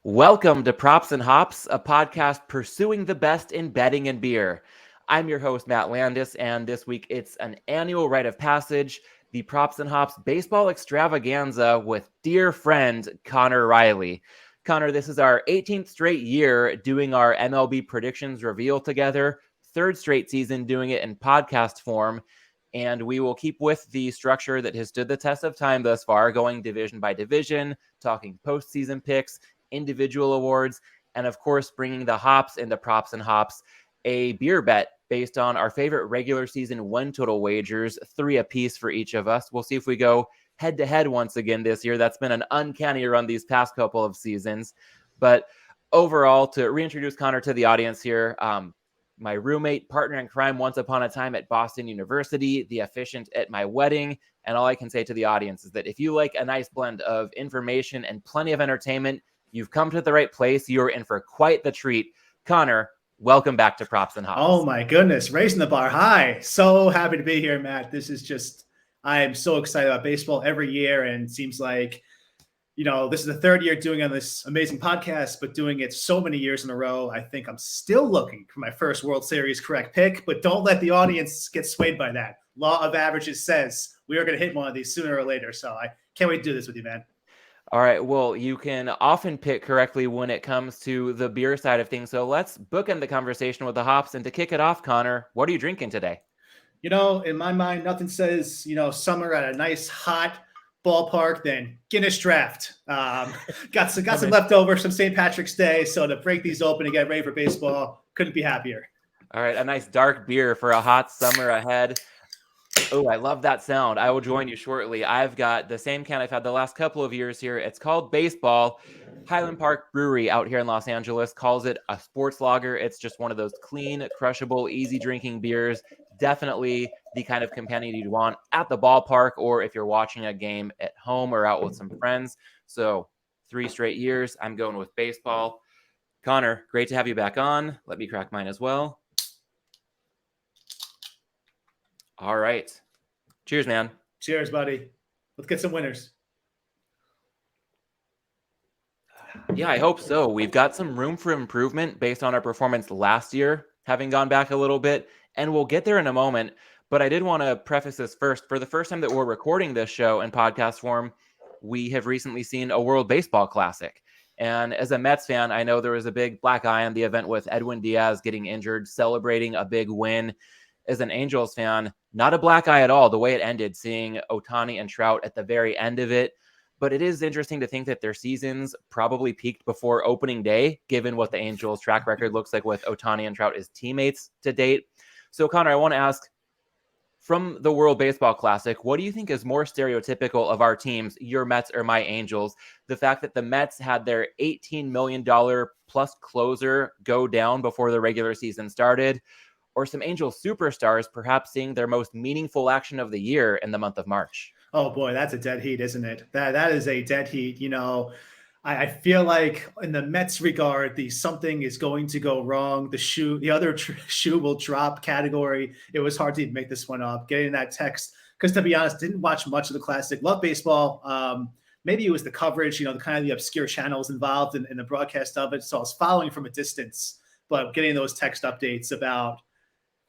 Welcome to Props and Hops, a podcast pursuing the best in betting and beer. I'm your host, Matt Landis, and this week it's an annual rite of passage, the Props and Hops Baseball Extravaganza with dear friend Conor Reilly. Conor, this is our 18th straight year doing our MLB Predictions Reveal together, third straight season doing it in podcast form, and we will keep with the structure that has stood the test of time thus far, going division by division, talking postseason picks, individual awards, and of course, bringing the hops into Props and Hops, a beer bet based on our favorite regular season win total wagers, 3 apiece for each of us. We'll see if we go head to head once again this year. That's been an uncanny run these past couple of seasons. But overall, to reintroduce Conor to the audience here, my roommate, partner in crime once upon a time at Boston University, the officiant at my wedding. And all I can say to the audience is that if you like a nice blend of information and plenty of entertainment, you've come to the right place. You're in for quite the treat. Conor, welcome back to Props and Hops. Oh my goodness, raising the bar high. So happy to be here, Matt. This is just, I am so excited about baseball every year, and it seems like, this is the third year doing on this amazing podcast, but doing it so many years in a row. I think I'm still looking for my first World Series correct pick, but don't let the audience get swayed by that. Law of averages says we are going to hit one of these sooner or later. So I can't wait to do this with you, man. All right. Well, you can often pick correctly when it comes to the beer side of things. So let's bookend the conversation with the hops. And to kick it off, Conor, what are you drinking today? In my mind, nothing says, summer at a nice hot ballpark than Guinness Draft. Got some leftover, some St. Patrick's Day. So to break these open and get ready for baseball, couldn't be happier. All right. A nice dark beer for a hot summer ahead. Oh, I love that sound. I will join you shortly. I've got the same can I've had the last couple of years here. It's called Baseball. Highland Park Brewery out here in Los Angeles calls it a sports lager. It's just one of those clean, crushable, easy drinking beers. Definitely the kind of companion you'd want at the ballpark or if you're watching a game at home or out with some friends. So 3 straight years, I'm going with Baseball. Conor, great to have you back on. Let me crack mine as well. All right. Cheers, man. Cheers, buddy. Let's get some winners. Yeah, I hope so. We've got some room for improvement based on our performance last year, having gone back a little bit, and we'll get there in a moment. But I did want to preface this first. For the first time that we're recording this show in podcast form, we have recently seen a World Baseball Classic. And as a Mets fan, I know there was a big black eye on the event with Edwin Diaz getting injured, celebrating a big win. As an Angels fan, not a black eye at all, the way it ended, seeing Ohtani and Trout at the very end of it. But it is interesting to think that their seasons probably peaked before opening day, given what the Angels' track record looks like with Ohtani and Trout as teammates to date. So, Conor, I want to ask, from the World Baseball Classic, what do you think is more stereotypical of our teams, your Mets or my Angels? The fact that the Mets had their $18 million plus closer go down before the regular season started, or some Angels superstars perhaps seeing their most meaningful action of the year in the month of March? Oh boy, that's a dead heat, isn't it? That is a dead heat. I feel like in the Mets regard, the something is going to go wrong. The other shoe will drop category. It was hard to even make this one up. Getting that text, because to be honest, didn't watch much of the Classic. Love baseball. Maybe it was the coverage, the kind of the obscure channels involved in the broadcast of it. So I was following from a distance, but getting those text updates about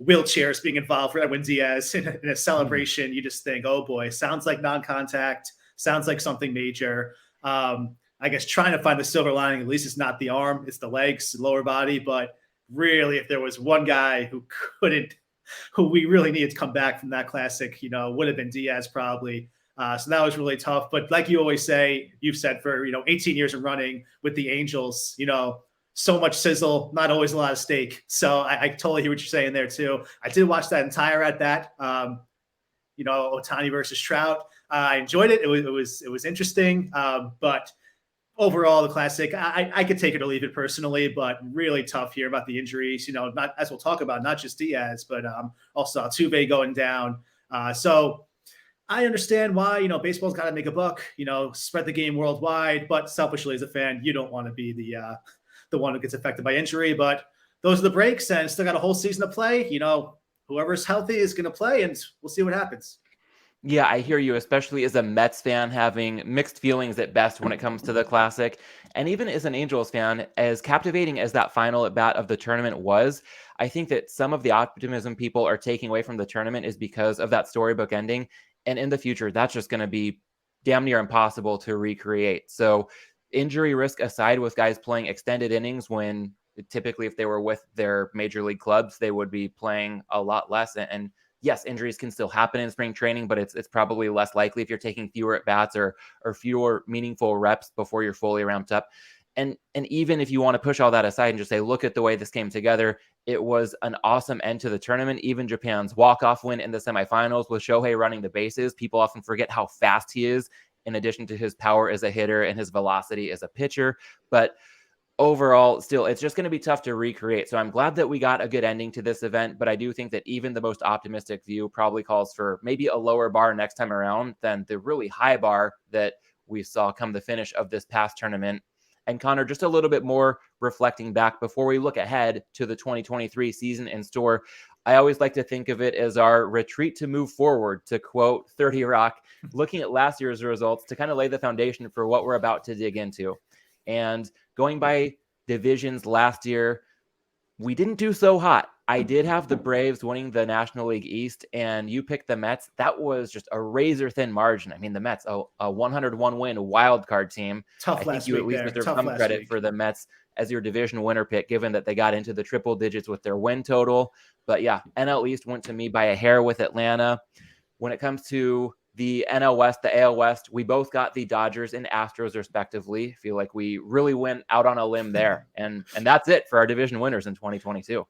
wheelchairs being involved for Edwin Diaz in a celebration, you just think, oh boy, sounds like non-contact, sounds like something major. I guess trying to find the silver lining, at least it's not the arm, it's the legs, lower body. But really, if there was one guy who we really needed to come back from that Classic, would have been Diaz probably. So that was really tough. But like you always say, you've said for, 18 years of running with the Angels, so much sizzle, not always a lot of steak. So I totally hear what you're saying there too. I did watch that entire at that, Ohtani versus Trout. I enjoyed it. It was interesting. But overall, the Classic, I could take it or leave it personally, but really tough here about the injuries, not, as we'll talk about, not just Diaz, but also Altuve going down. So I understand why, baseball's got to make a buck, spread the game worldwide, but selfishly as a fan, you don't want to be the one who gets affected by injury. But those are the breaks, and still got a whole season to play. Whoever's healthy is going to play, and we'll see what happens. Yeah, I hear you, especially as a Mets fan, having mixed feelings at best when it comes to the Classic. And even as an Angels fan, as captivating as that final at bat of the tournament was, I think that some of the optimism people are taking away from the tournament is because of that storybook ending. And in the future, that's just going to be damn near impossible to recreate. So, injury risk aside, with guys playing extended innings when typically if they were with their major league clubs, they would be playing a lot less. And yes, injuries can still happen in spring training, but it's probably less likely if you're taking fewer at bats or fewer meaningful reps before you're fully ramped up. And even if you want to push all that aside and just say, look at the way this came together, it was an awesome end to the tournament. Even Japan's walk-off win in the semifinals with Shohei running the bases. People often forget how fast he is, in addition to his power as a hitter and his velocity as a pitcher. But overall, still, it's just going to be tough to recreate. So I'm glad that we got a good ending to this event, but I do think that even the most optimistic view probably calls for maybe a lower bar next time around than the really high bar that we saw come the finish of this past tournament. And Conor, just a little bit more reflecting back before we look ahead to the 2023 season in store. I always like to think of it as our retreat to move forward, to quote 30 Rock, looking at last year's results to kind of lay the foundation for what we're about to dig into. And going by divisions last year, we didn't do so hot. I did have the Braves winning the National League East, and you picked the Mets. That was just a razor thin margin. I mean, the Mets, a 101 win wild card team. I Tough think last you at week least there. deserve Tough some last credit week. for the Mets as your division winner pick, given that they got into the triple digits with their win total. But yeah, NL East went to me by a hair with Atlanta. When it comes to the NL West, the AL West, we both got the Dodgers and Astros respectively. I feel like we really went out on a limb there. And that's it for our division winners in 2022.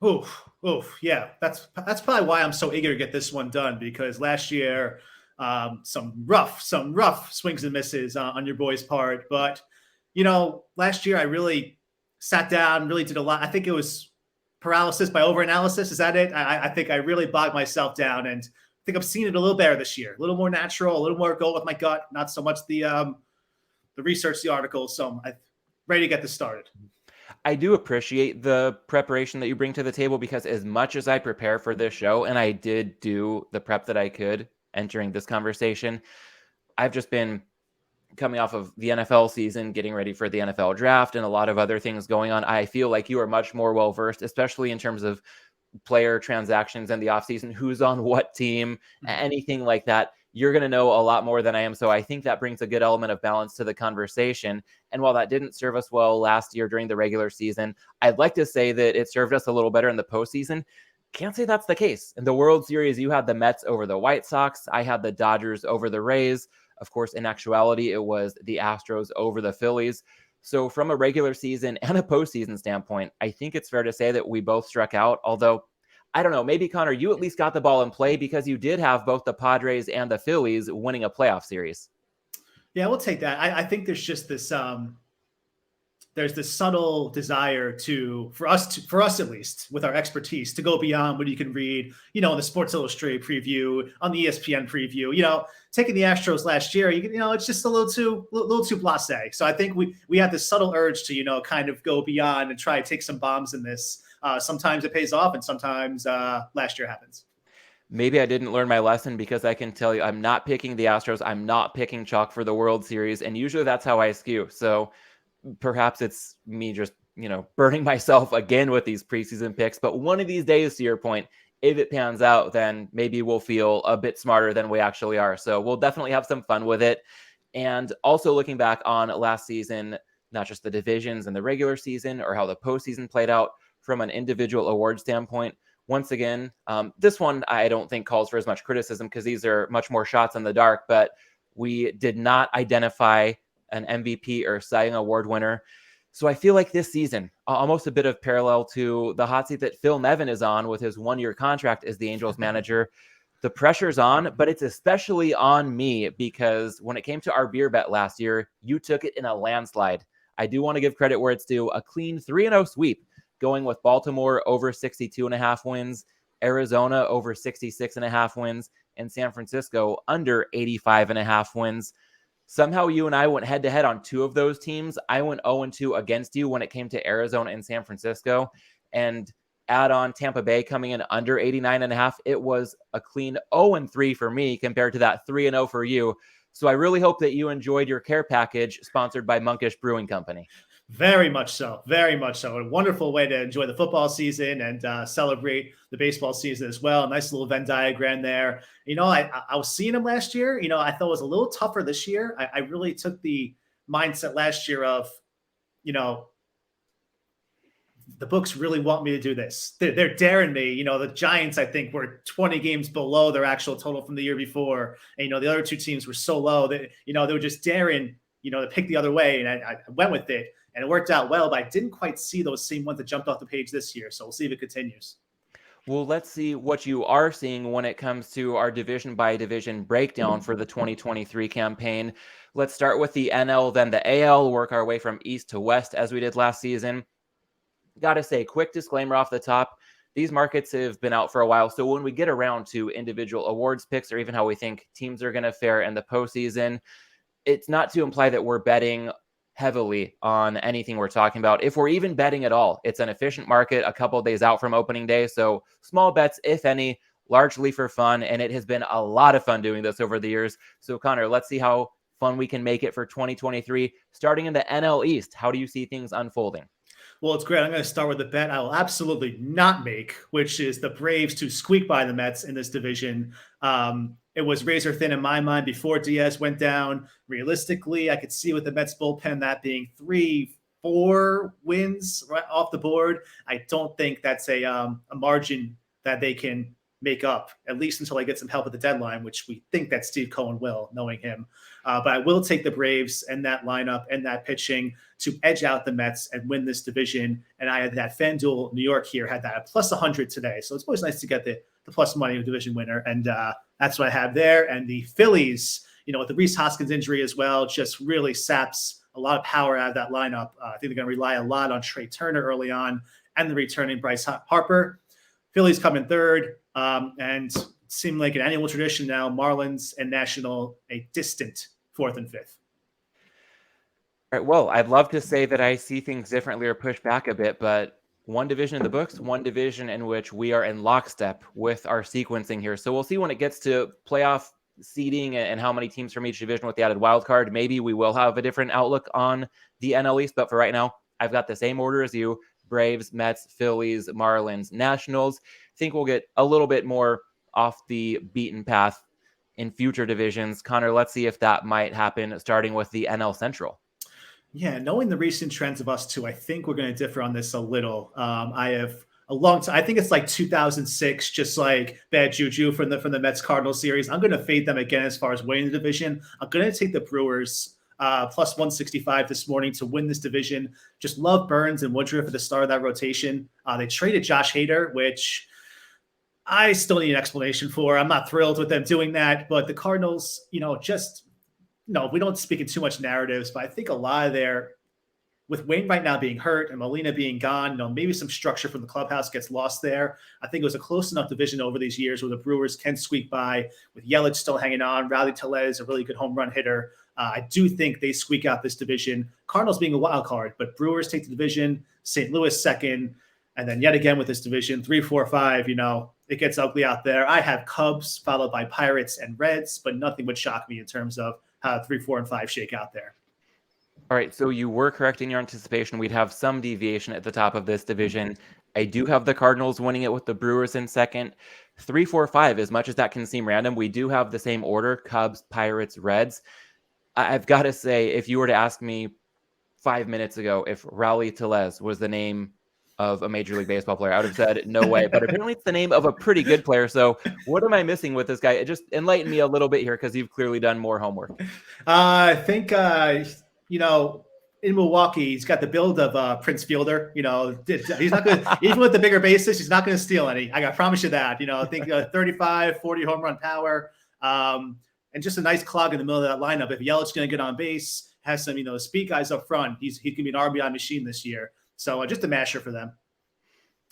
Oof, yeah. That's probably why I'm so eager to get this one done, because last year, some rough swings and misses on your boy's part. But last year I really sat down, really did a lot. I think it was paralysis by overanalysis. Is that it? I think I really bogged myself down, and I think I'm seeing it a little better this year. A little more natural, a little more go with my gut, not so much the research, the articles. So I'm ready to get this started. I do appreciate the preparation that you bring to the table, because as much as I prepare for this show, and I did do the prep that I could entering this conversation, I've just been coming off of the NFL season, getting ready for the NFL draft, and a lot of other things going on. I feel like you are much more well versed, especially in terms of player transactions and the offseason, who's on what team, anything like that. You're going to know a lot more than I am. So I think that brings a good element of balance to the conversation. And while that didn't serve us well last year during the regular season, I'd like to say that it served us a little better in the postseason. Can't say that's the case. In the World Series, you had the Mets over the White Sox. I had the Dodgers over the Rays. Of course, in actuality, it was the Astros over the Phillies. So from a regular season and a postseason standpoint, I think it's fair to say that we both struck out. Although, I don't know, maybe Conor, you at least got the ball in play because you did have both the Padres and the Phillies winning a playoff series. Yeah, we'll take that. I think there's just this there's this subtle desire for us at least, with our expertise, to go beyond what you can read, in the Sports Illustrated preview, on the ESPN preview. Taking the Astros last year, it's just a little too blasé. So I think we had this subtle urge to kind of go beyond and try to take some bombs in this. Sometimes it pays off, and sometimes last year happens. Maybe I didn't learn my lesson, because I can tell you I'm not picking the Astros. I'm not picking chalk for the World Series. And usually that's how I skew. So perhaps it's me just, burning myself again with these preseason picks. But one of these days, to your point, if it pans out, then maybe we'll feel a bit smarter than we actually are. So we'll definitely have some fun with it. And also looking back on last season, not just the divisions and the regular season or how the postseason played out from an individual award standpoint. Once again, this one I don't think calls for as much criticism, because these are much more shots in the dark, but we did not identify an MVP or Cy Young Award winner. So I feel like this season, almost a bit of parallel to the hot seat that Phil Nevin is on with his one-year contract as the Angels manager. The pressure's on, but it's especially on me, because when it came to our beer bet last year, you took it in a landslide. I do want to give credit where it's due. A clean 3-0 sweep, going with Baltimore over 62.5 wins, Arizona over 66.5 wins, and San Francisco under 85.5 wins. Somehow you and I went head to head on two of those teams. I went 0-2 against you when it came to Arizona and San Francisco. And Add on Tampa Bay coming in under 89.5. It was a clean 0-3 for me compared to that 3-0 for you. So I really hope that you enjoyed your care package sponsored by Monkish Brewing Company. Very much so. Very much so. A wonderful way to enjoy the football season and celebrate the baseball season as well. Nice little Venn diagram there. I was seeing him last year. I thought it was a little tougher this year. I really took the mindset last year of, the books really want me to do this. They're daring me. The Giants, I think, were 20 games below their actual total from the year before. And, the other two teams were so low that, they were just daring, to pick the other way. And I went with it. And it worked out well, but I didn't quite see those same ones that jumped off the page this year. So we'll see if it continues. Well, let's see what you are seeing when it comes to our division by division breakdown for the 2023 campaign. Let's start with the NL, then the AL, work our way from east to west as we did last season. Got to say, quick disclaimer off the top. These markets have been out for a while. So when we get around to individual awards picks or even how we think teams are going to fare in the postseason, it's not to imply that we're betting heavily on anything we're talking about. If we're even betting at all, it's an efficient market a couple of days out from opening day. So small bets, if any, largely for fun. And it has been a lot of fun doing this over the years. So Conor, let's see how fun we can make it for 2023. Starting in the NL East, how do you see things unfolding? Well, it's great. I'm going to start with the bet I will absolutely not make, which is the Braves to squeak by the Mets in this division. It was razor thin in my mind before Diaz went down. Realistically, I could see with the Mets bullpen that being 3-4 wins right off the board. I don't think that's a margin that they can make up, at least until I get some help at the deadline, which we think that Steve Cohen will, knowing him. But I will take the Braves and that lineup and that pitching to edge out the Mets and win this division. And I had that FanDuel New York here, had that at plus 100 today. So it's always nice to get the plus money of division winner. And that's what I have there. And the Phillies, with the Rhys Hoskins injury as well, just really saps a lot of power out of that lineup. I think they're going to rely a lot on Trey Turner early on and the returning Bryce Harper. Phillies come in third. And seem like an annual tradition now, Marlins and National, a distant fourth and fifth. All right, well, I'd love to say that I see things differently or push back a bit, but one division in the books, one division in which we are in lockstep with our sequencing here. So we'll see when it gets to playoff seeding and how many teams from each division with the added wild card. Maybe we will have a different outlook on the NL East, but for right now, I've got the same order as you. Braves, Mets, Phillies, Marlins, Nationals. I think we'll get a little bit more off the beaten path in future divisions. Conor, let's see if that might happen, starting with the NL Central. Yeah, knowing the recent trends of us two, I think we're going to differ on this a little. I have a long time. I think it's like 2006, just like bad juju from the Mets Cardinals series. I'm going to fade them again as far as winning the division. I'm going to take the Brewers plus 165 this morning to win this division. Just love Burns and Woodruff at the start of that rotation. They traded Josh Hader, which I still need an explanation for. I'm not thrilled with them doing that, but the Cardinals, we don't speak in too much narratives, but I think a lot of their, with Wayne right now being hurt and Molina being gone, maybe some structure from the clubhouse gets lost there. I think it was a close enough division over these years where the Brewers can squeak by with Yelich still hanging on. Rowdy Tellez, a really good home run hitter. I do think they squeak out this division. Cardinals being a wild card, but Brewers take the division, St. Louis second, and then yet again with this division, 3, 4, 5, it gets ugly out there. I have Cubs followed by Pirates and Reds, but nothing would shock me in terms of how 3, 4, and 5 shake out there. All right, so you were correct in your anticipation. We'd have some deviation at the top of this division. I do have the Cardinals winning it with the Brewers in second. 3, 4, 5, as much as that can seem random, we do have the same order, Cubs, Pirates, Reds. I've got to say, if you were to ask me 5 minutes ago if Rowdy Tellez was the name of a Major League Baseball player, I would have said no way. But apparently it's the name of a pretty good player. So what am I missing with this guy? Just enlighten me a little bit here because you've clearly done more homework. I think, in Milwaukee, he's got the build of Prince Fielder. He's not going to, even with the bigger bases, he's not going to steal any. I promise you that. I think 35, 40 home run power. And just a nice clog in the middle of that lineup. If Yelich's going to get on base, has some, speed guys up front, he can be an RBI machine this year. So just a masher for them.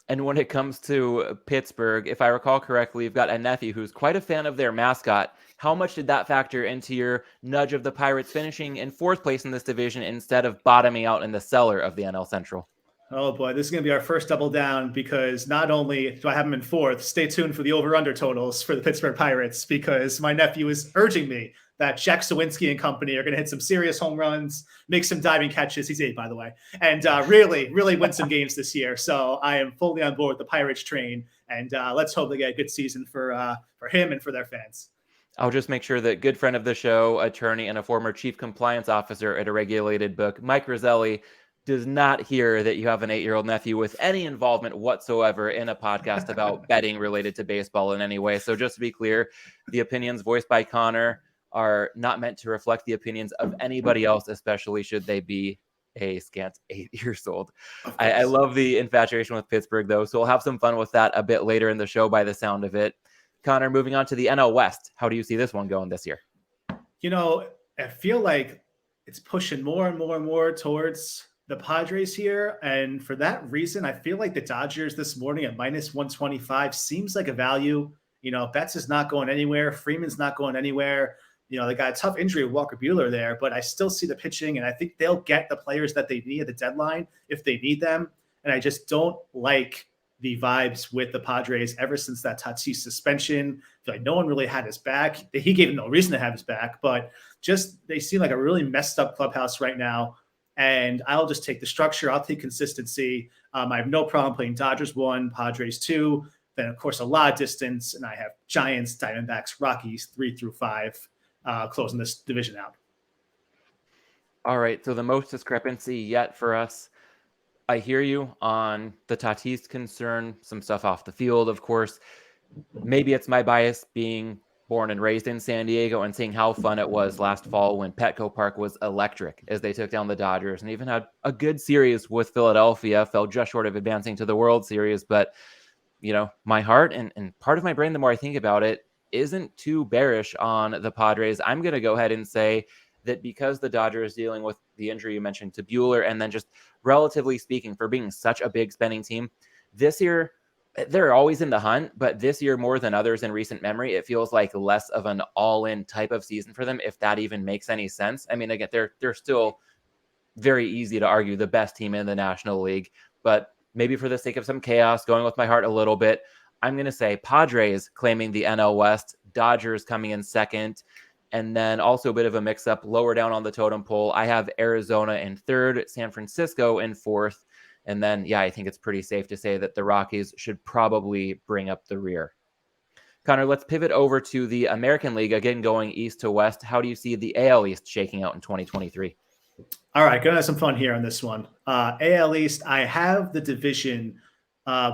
And when it comes to Pittsburgh, if I recall correctly, you've got a nephew who's quite a fan of their mascot. How much did that factor into your nudge of the Pirates finishing in fourth place in this division instead of bottoming out in the cellar of the NL Central? Oh boy, this is going to be our first double down because not only do I have him in fourth, stay tuned for the over-under totals for the Pittsburgh Pirates because my nephew is urging me that Jack Sawinski and company are going to hit some serious home runs, make some diving catches. He's 8, by the way, and really, really win some games this year. So I am fully on board with the Pirates train, and let's hope they get a good season for him and for their fans. I'll just make sure that good friend of the show, attorney, and a former chief compliance officer at a regulated book, Mike Roselli, does not hear that you have an 8-year-old nephew with any involvement whatsoever in a podcast about betting related to baseball in any way. So just to be clear, the opinions voiced by Conor are not meant to reflect the opinions of anybody else, especially should they be a scant 8 years old. I love the infatuation with Pittsburgh, though, so we'll have some fun with that a bit later in the show by the sound of it. Conor, moving on to the NL West, how do you see this one going this year? I feel like it's pushing more and more and more towards the Padres here. And for that reason, I feel like the Dodgers this morning at minus 125 seems like a value. Betts is not going anywhere. Freeman's not going anywhere. They got a tough injury with Walker Buehler there, but I still see the pitching, and I think they'll get the players that they need at the deadline if they need them. And I just don't like the vibes with the Padres ever since that Tatis suspension. I feel like no one really had his back. He gave him no reason to have his back, but just they seem like a really messed up clubhouse right now. And I'll just take the structure. I'll take consistency. I have no problem playing Dodgers 1, Padres 2. Then, of course, a lot of distance. And I have Giants, Diamondbacks, Rockies 3 through 5 closing this division out. All right. So the most discrepancy yet for us. I hear you on the Tatis concern, some stuff off the field, of course. Maybe it's my bias being born and raised in San Diego and seeing how fun it was last fall when Petco Park was electric as they took down the Dodgers and even had a good series with Philadelphia, fell just short of advancing to the World Series. But, my heart and part of my brain, the more I think about it, isn't too bearish on the Padres. I'm going to go ahead and say that because the Dodgers dealing with the injury you mentioned to Buehler, and then just relatively speaking, for being such a big spending team this year, they're always in the hunt, but this year more than others in recent memory, it feels like less of an all-in type of season for them, if that even makes any sense. I mean, again, they're still very easy to argue the best team in the National League, but maybe for the sake of some chaos, going with my heart a little bit, I'm going to say Padres claiming the NL West, Dodgers coming in second, and then also a bit of a mix-up lower down on the totem pole. I have Arizona in third, San Francisco in fourth, and then, I think it's pretty safe to say that the Rockies should probably bring up the rear. Conor, let's pivot over to the American League, again going east to west. How do you see the AL East shaking out in 2023? All right, going to have some fun here on this one. AL East, I have the division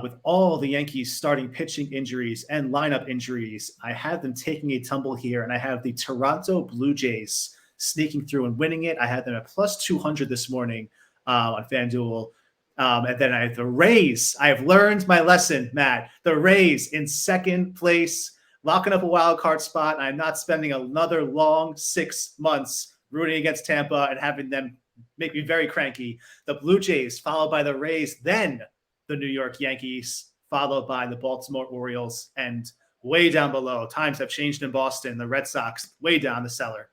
with all the Yankees starting pitching injuries and lineup injuries. I have them taking a tumble here, and I have the Toronto Blue Jays sneaking through and winning it. I had them at plus 200 this morning on FanDuel. And then I have the Rays. I have learned my lesson, Matt. The Rays in second place, locking up a wild card spot. I'm not spending another long 6 months rooting against Tampa and having them make me very cranky. The Blue Jays, followed by the Rays, then the New York Yankees, followed by the Baltimore Orioles, and way down below, times have changed in Boston, the Red Sox, way down the cellar.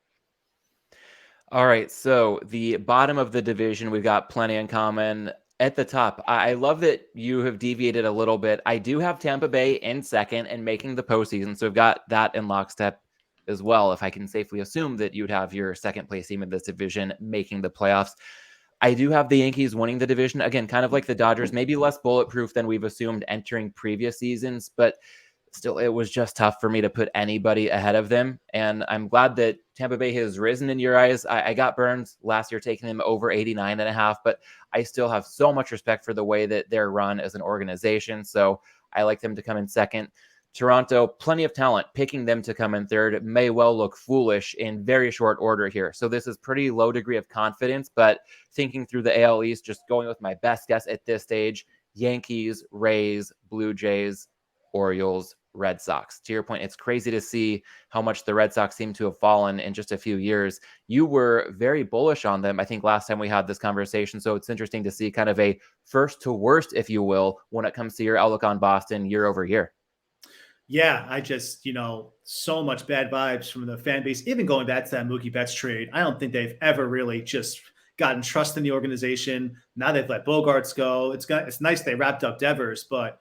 All right, so the bottom of the division, we've got plenty in common. At the top, I love that you have deviated a little bit. I do have Tampa Bay in second and making the postseason, so we've got that in lockstep as well. If I can safely assume that you'd have your second place team in this division making the playoffs. I do have the Yankees winning the division. Again, kind of like the Dodgers, maybe less bulletproof than we've assumed entering previous seasons, but still, it was just tough for me to put anybody ahead of them. And I'm glad that Tampa Bay has risen in your eyes. I got burned last year taking them over 89.5, but I still have so much respect for the way that they're run as an organization. So I like them to come in second. Toronto, plenty of talent. Picking them to come in third may well look foolish in very short order here. So this is pretty low degree of confidence, but thinking through the AL East, just going with my best guess at this stage, Yankees, Rays, Blue Jays, Orioles, Red Sox. To your point, it's crazy to see how much the Red Sox seem to have fallen in just a few years. You were very bullish on them, I think, last time we had this conversation. So it's interesting to see kind of a first to worst, if you will, when it comes to your outlook on Boston year over year. Yeah, I just, so much bad vibes from the fan base, even going back to that Mookie Betts trade. I don't think they've ever really just gotten trust in the organization. Now they've let Bogarts go. It's nice they wrapped up Devers, but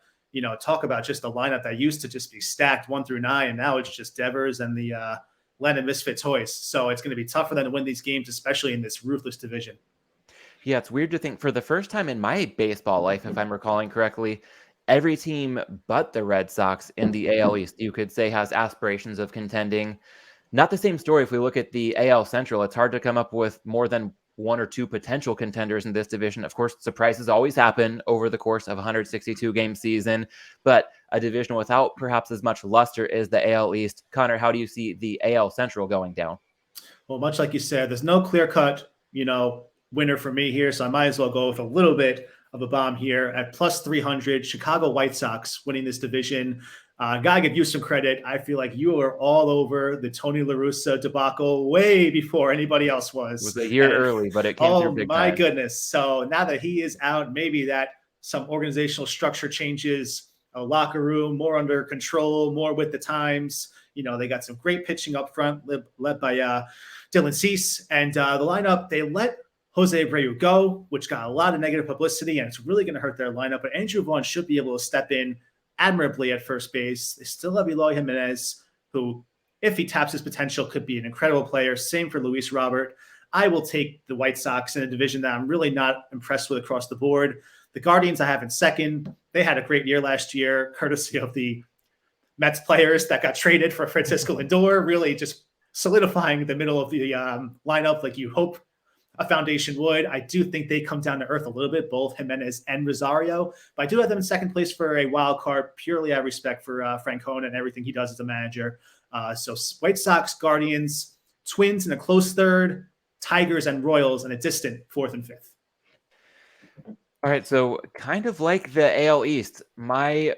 talk about just a lineup that used to just be stacked 1 through 9, and now it's just Devers and the Lennon Misfit toys. So it's going to be tough for them to win these games, especially in this ruthless division. Yeah, it's weird to think for the first time in my baseball life, if I'm recalling correctly, every team but the Red Sox in the AL East, you could say, has aspirations of contending. Not the same story if we look at the AL Central. It's hard to come up with more than 1 or 2 potential contenders in this division. Of course, surprises always happen over the course of a 162-game season, but a division without perhaps as much luster is the AL East. Conor, how do you see the AL Central going down? Well, much like you said, there's no clear-cut, winner for me here, so I might as well go with a little bit of a bomb here at plus 300. Chicago White Sox winning this division. Gotta give you some credit. I feel like you were all over the Tony La Russa debacle way before anybody else was. It was a year early, but it came through big time. Oh my goodness! So now that he is out, maybe that some organizational structure changes, a locker room more under control, more with the times. They got some great pitching up front, led by Dylan Cease, and the lineup. They let Jose Abreu go, which got a lot of negative publicity, and it's really going to hurt their lineup. But Andrew Vaughn should be able to step in admirably at first base. They still have Eloy Jimenez, who, if he taps his potential, could be an incredible player. Same for Luis Robert. I will take the White Sox in a division that I'm really not impressed with across the board. The Guardians I have in second. They had a great year last year, courtesy of the Mets players that got traded for Francisco Lindor, really just solidifying the middle of the lineup like you hope a foundation would. I do think they come down to earth a little bit, both Jimenez and Rosario, but I do have them in second place for a wild card, purely out of respect for Francona and everything he does as a manager. So White Sox, Guardians, Twins in a close third, Tigers and Royals in a distant fourth and fifth. All right, so kind of like the AL East, my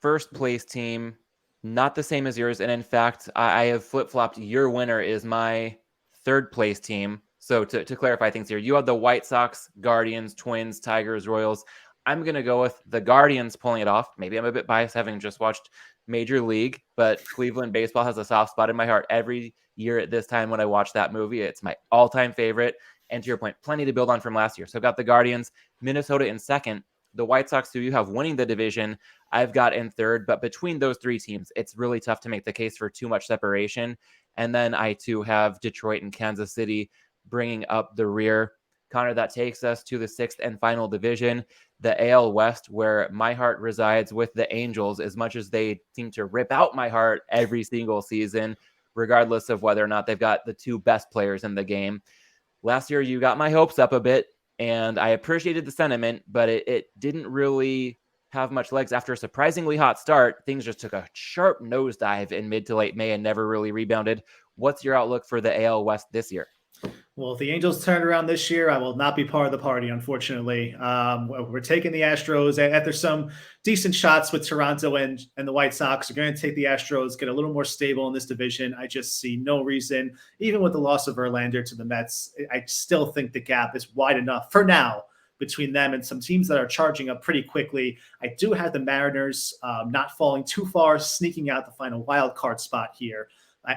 first place team, not the same as yours. And in fact, I have flip-flopped. Your winner is my third place team. So to clarify things here, you have the White Sox, Guardians, Twins, Tigers, Royals. I'm going to go with the Guardians pulling it off. Maybe I'm a bit biased having just watched Major League, but Cleveland baseball has a soft spot in my heart every year at this time when I watch that movie. It's my all-time favorite. And to your point, plenty to build on from last year. So I've got the Guardians, Minnesota in second. The White Sox, who you have winning the division, I've got in third. But between those three teams, it's really tough to make the case for too much separation. And then I, too, have Detroit and Kansas City bringing up the rear. Conor, that takes us to the sixth and final division, the AL West, where my heart resides with the Angels, as much as they seem to rip out my heart every single season, regardless of whether or not they've got the two best players in the game. Last year, you got my hopes up a bit, and I appreciated the sentiment, but it didn't really have much legs. After a surprisingly hot start, things just took a sharp nosedive in mid to late May and never really rebounded. What's your outlook for the AL West this year? Well, if the Angels turn around this year, I will not be part of the party, unfortunately. We're taking the Astros. After some decent shots with Toronto and the White Sox, we're going to take the Astros, get a little more stable in this division. I just see no reason, even with the loss of Verlander to the Mets, I still think the gap is wide enough for now between them and some teams that are charging up pretty quickly. I do have the Mariners not falling too far, sneaking out the final wild card spot here.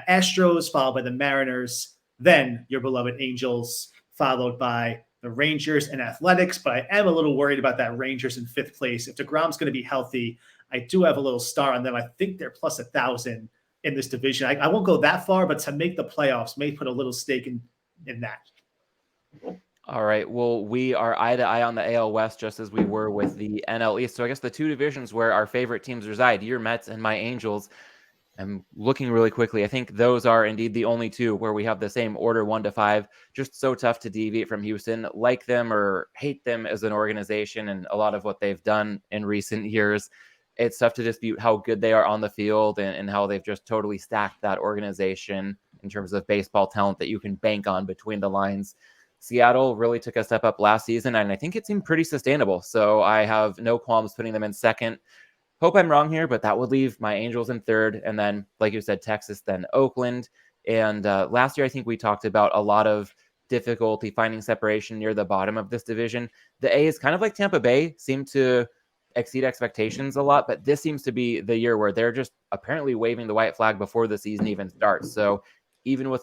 Astros followed by the Mariners, then your beloved Angels, followed by the Rangers and Athletics. But I am a little worried about that Rangers in fifth place. If DeGrom's going to be healthy, I do have a little star on them. I think they're plus 1,000 in this division. I won't go that far, but to make the playoffs, may put a little stake in that. All right. Well, we are eye to eye on the AL West, just as we were with the NL East. So I guess the two divisions where our favorite teams reside, your Mets and my Angels. I'm looking really quickly. I think those are indeed the only two where we have the same order 1 to 5. Just so tough to deviate from Houston. Like them or hate them as an organization and a lot of what they've done in recent years, it's tough to dispute how good they are on the field and how they've just totally stacked that organization in terms of baseball talent that you can bank on between the lines. Seattle really took a step up last season, and I think it seemed pretty sustainable. So I have no qualms putting them in second. Hope I'm wrong here, but that would leave my Angels in third. And then, like you said, Texas, then Oakland. And last year, I think we talked about a lot of difficulty finding separation near the bottom of this division. The A's, kind of like Tampa Bay, seem to exceed expectations a lot, but this seems to be the year where they're just apparently waving the white flag before the season even starts. So even with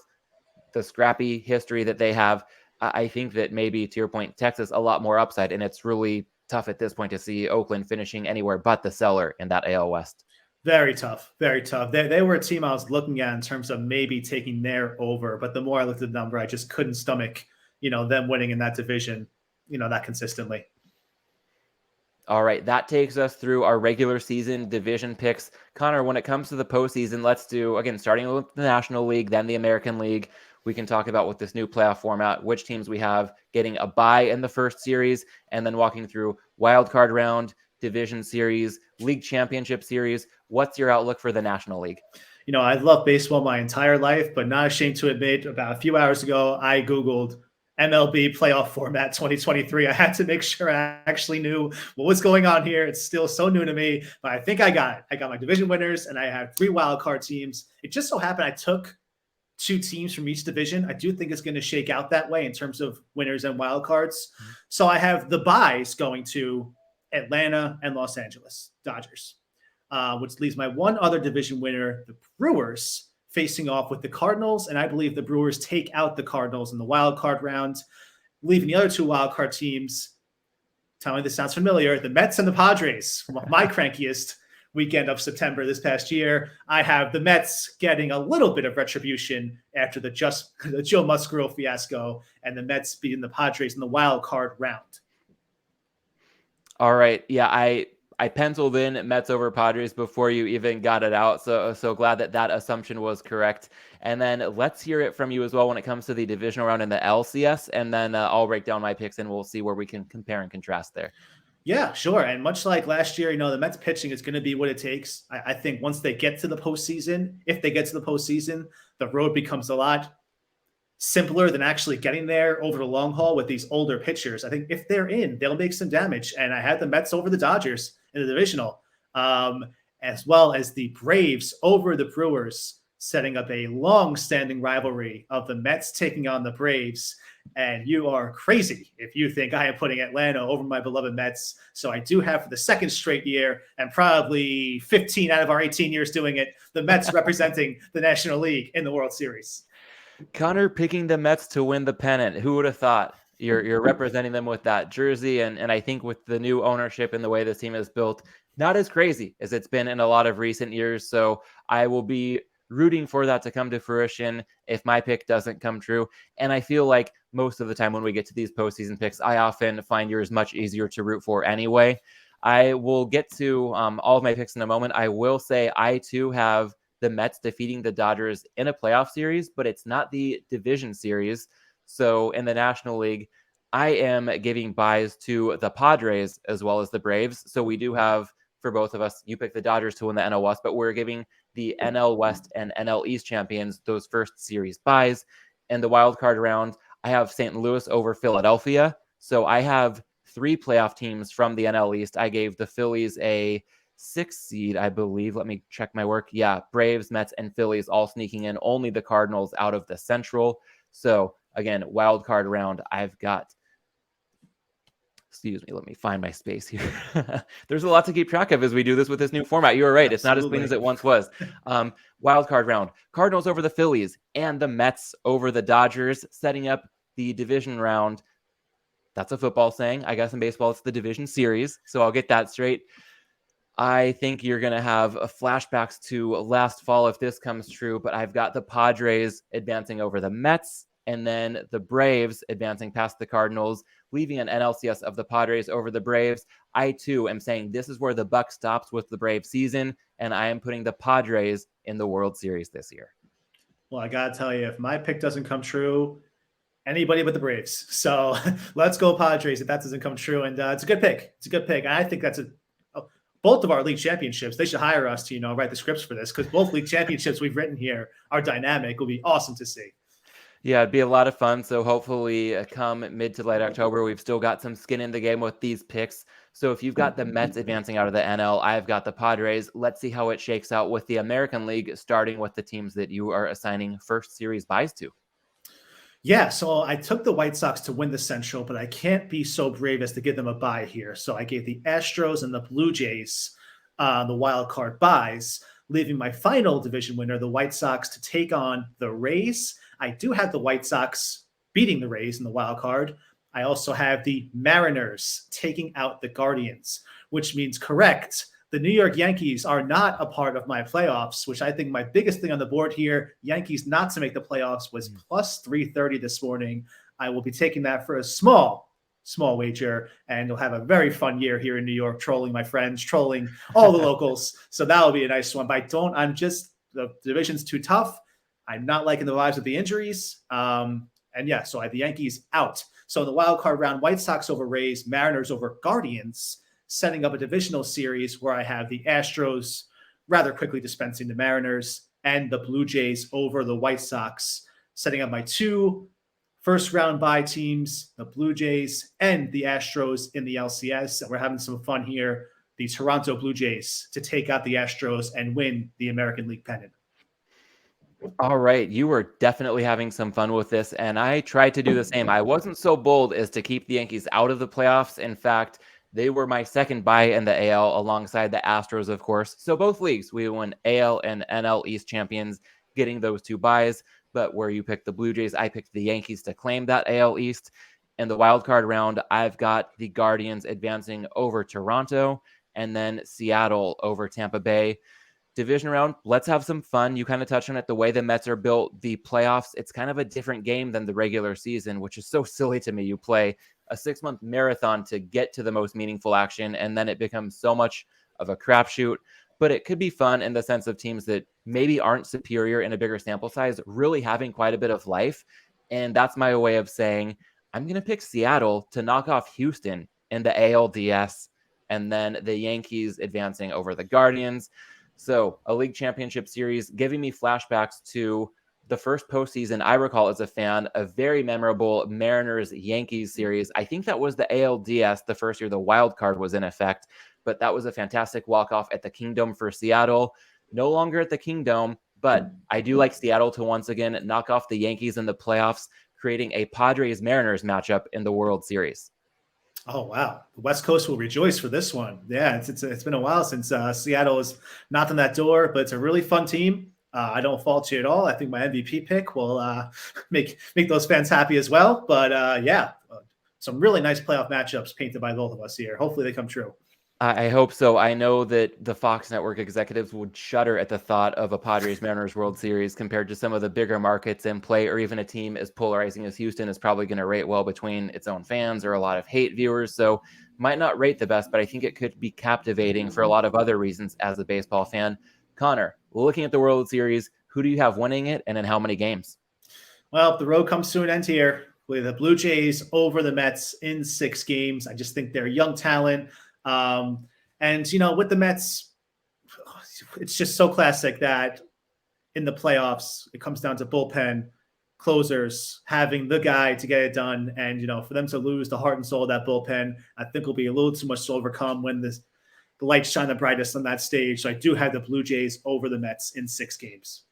the scrappy history that they have, I think that maybe, to your point, Texas a lot more upside, and it's really tough at this point to see Oakland finishing anywhere but the cellar in that AL West. Very tough, very tough. They were a team I was looking at in terms of maybe taking their over, but the more I looked at the number, I just couldn't stomach, them winning in that division, that consistently. All right, that takes us through our regular season division picks. Conor, when it comes to the postseason, let's do, again, starting with the National League, then the American League. We can talk about with this new playoff format, which teams we have getting a bye in the first series, and then walking through wild card round, division series, league championship series. What's your outlook for the National League? I love baseball my entire life, but not ashamed to admit, about a few hours ago, I Googled MLB playoff format 2023. I had to make sure I actually knew what was going on here. It's still so new to me, but I think I got it. I got my division winners, and I have 3 wild card teams. It just so happened I took 2 teams from each division. I do think it's going to shake out that way in terms of winners and wild cards. Mm-hmm. So I have the byes going to Atlanta and Los Angeles Dodgers, which leaves my one other division winner, the Brewers, facing off with the Cardinals, and I believe the Brewers take out the Cardinals in the wild card round, leaving the other 2 wild card teams. Tell me this sounds familiar. The Mets and the Padres, my crankiest weekend of September this past year. I have the Mets getting a little bit of retribution after the Joe Musgrove fiasco, and the Mets beating the Padres in the wild card round. All right. Yeah, I penciled in Mets over Padres before you even got it out. So glad that assumption was correct. And then let's hear it from you as well when it comes to the divisional round in the LCS. And then I'll break down my picks and we'll see where we can compare and contrast there. Yeah, sure. And much like last year, the Mets pitching is going to be what it takes. I think once they get to the postseason, if they get to the postseason, the road becomes a lot simpler than actually getting there over the long haul with these older pitchers. I think if they're in, they'll make some damage. And I had the Mets over the Dodgers in the divisional, as well as the Braves over the Brewers, setting up a long-standing rivalry of the Mets taking on the Braves. And you are crazy if you think I am putting Atlanta over my beloved Mets. So I do have, for the second straight year, and probably 15 out of our 18 years doing it, the Mets representing the National League in the World Series. Conor picking the Mets to win the pennant. Who would have thought? You're representing them with that jersey. And I think with the new ownership and the way this team is built, not as crazy as it's been in a lot of recent years. So I will be rooting for that to come to fruition if my pick doesn't come true. And I feel like most of the time when we get to these postseason picks, I often find yours much easier to root for anyway. I will get to all of my picks in a moment. I will say I too have the Mets defeating the Dodgers in a playoff series, but it's not the division series. So in the National League, I am giving byes to the Padres as well as the Braves. So we do have, for both of us, you pick the Dodgers to win the NL West, but we're giving the NL West and NL East champions those first series byes. And the wild card round, I have St. Louis over Philadelphia. So I have 3 playoff teams from the NL East. I gave the Phillies a 6th seed, I believe. Let me check my work. Yeah, Braves, Mets, and Phillies all sneaking in. Only the Cardinals out of the Central. So again, wild card round, I've got, excuse me, let me find my space here. There's a lot to keep track of as we do this with this new format. You were right. Absolutely. It's not as clean as it once was. Wild card round, Cardinals over the Phillies and the Mets over the Dodgers, setting up the division round. That's a football saying. I guess in baseball, it's the division series. So I'll get that straight. I think you're going to have flashbacks to last fall if this comes true, but I've got the Padres advancing over the Mets and then the Braves advancing past the Cardinals, leaving an NLCS of the Padres over the Braves. I, too, am saying this is where the buck stops with the Brave season, and I am putting the Padres in the World Series this year. Well, I got to tell you, if my pick doesn't come true, anybody but the Braves. So let's go Padres if that doesn't come true. And it's a good pick. It's a good pick. And I think that's both of our league championships. They should hire us to, write the scripts for this, because both league championships we've written here are dynamic. It will be awesome to see. Yeah, it'd be a lot of fun. So hopefully come mid to late October, we've still got some skin in the game with these picks. So if you've got the Mets advancing out of the NL, I've got the Padres. Let's see how it shakes out with the American League, starting with the teams that you are assigning first series byes to. Yeah, so I took the White Sox to win the Central, but I can't be so brave as to give them a bye here. So I gave the Astros and the Blue Jays the wild card byes, leaving my final division winner, the White Sox, to take on the Rays. I do have the White Sox beating the Rays in the wild card. I also have the Mariners taking out the Guardians, which means correct. The New York Yankees are not a part of my playoffs, which I think my biggest thing on the board here, Yankees not to make the playoffs, was plus 330 this morning. I will be taking that for a small wager, and you'll have a very fun year here in New York, trolling my friends, trolling all the locals. So that'll be a nice one. But the division's too tough. I'm not liking the vibes of the injuries. So I have the Yankees out. So in the wild card round, White Sox over Rays, Mariners over Guardians, setting up a divisional series where I have the Astros rather quickly dispensing the Mariners and the Blue Jays over the White Sox, setting up my 2 first round bye teams, the Blue Jays and the Astros in the LCS. And we're having some fun here. The Toronto Blue Jays to take out the Astros and win the American League pennant. All right. You were definitely having some fun with this, and I tried to do the same. I wasn't so bold as to keep the Yankees out of the playoffs. In fact, they were my second bye in the AL alongside the Astros, of course. So both leagues, we won AL and NL East champions, getting those 2 byes. But where you picked the Blue Jays, I picked the Yankees to claim that AL East. In the wild card round, I've got the Guardians advancing over Toronto and then Seattle over Tampa Bay. Division round, let's have some fun. You kind of touched on it, the way the Mets are built, the playoffs, it's kind of a different game than the regular season, which is so silly to me. You play a 6-month marathon to get to the most meaningful action, and then it becomes so much of a crapshoot. But it could be fun in the sense of teams that maybe aren't superior in a bigger sample size, really having quite a bit of life. And that's my way of saying, I'm going to pick Seattle to knock off Houston in the ALDS, and then the Yankees advancing over the Guardians. So a league championship series, giving me flashbacks to the first postseason I recall as a fan, a very memorable Mariners-Yankees series. I think that was the ALDS, the first year the wild card was in effect, but that was a fantastic walk-off at the Kingdom for Seattle. No longer at the Kingdom, but I do like Seattle to once again knock off the Yankees in the playoffs, creating a Padres-Mariners matchup in the World Series. Oh, wow. The West Coast will rejoice for this one. Yeah, it's been a while since Seattle has knocked on that door, but it's a really fun team. I don't fault you at all. I think my MVP pick will make those fans happy as well. But some really nice playoff matchups painted by both of us here. Hopefully they come true. I hope so. I know that the Fox Network executives would shudder at the thought of a Padres-Mariners World Series compared to some of the bigger markets in play, or even a team as polarizing as Houston is probably going to rate well between its own fans or a lot of hate viewers. So might not rate the best, but I think it could be captivating for a lot of other reasons as a baseball fan. Conor, looking at the World Series, who do you have winning it and in how many games? Well, the road comes to an end here with the Blue Jays over the Mets in 6 games. I just think they're young talent. With the Mets, it's just so classic that in the playoffs, it comes down to bullpen closers having the guy to get it done. And, for them to lose the heart and soul of that bullpen, I think will be a little too much to overcome when the lights shine the brightest on that stage. So I do have the Blue Jays over the Mets in 6 games.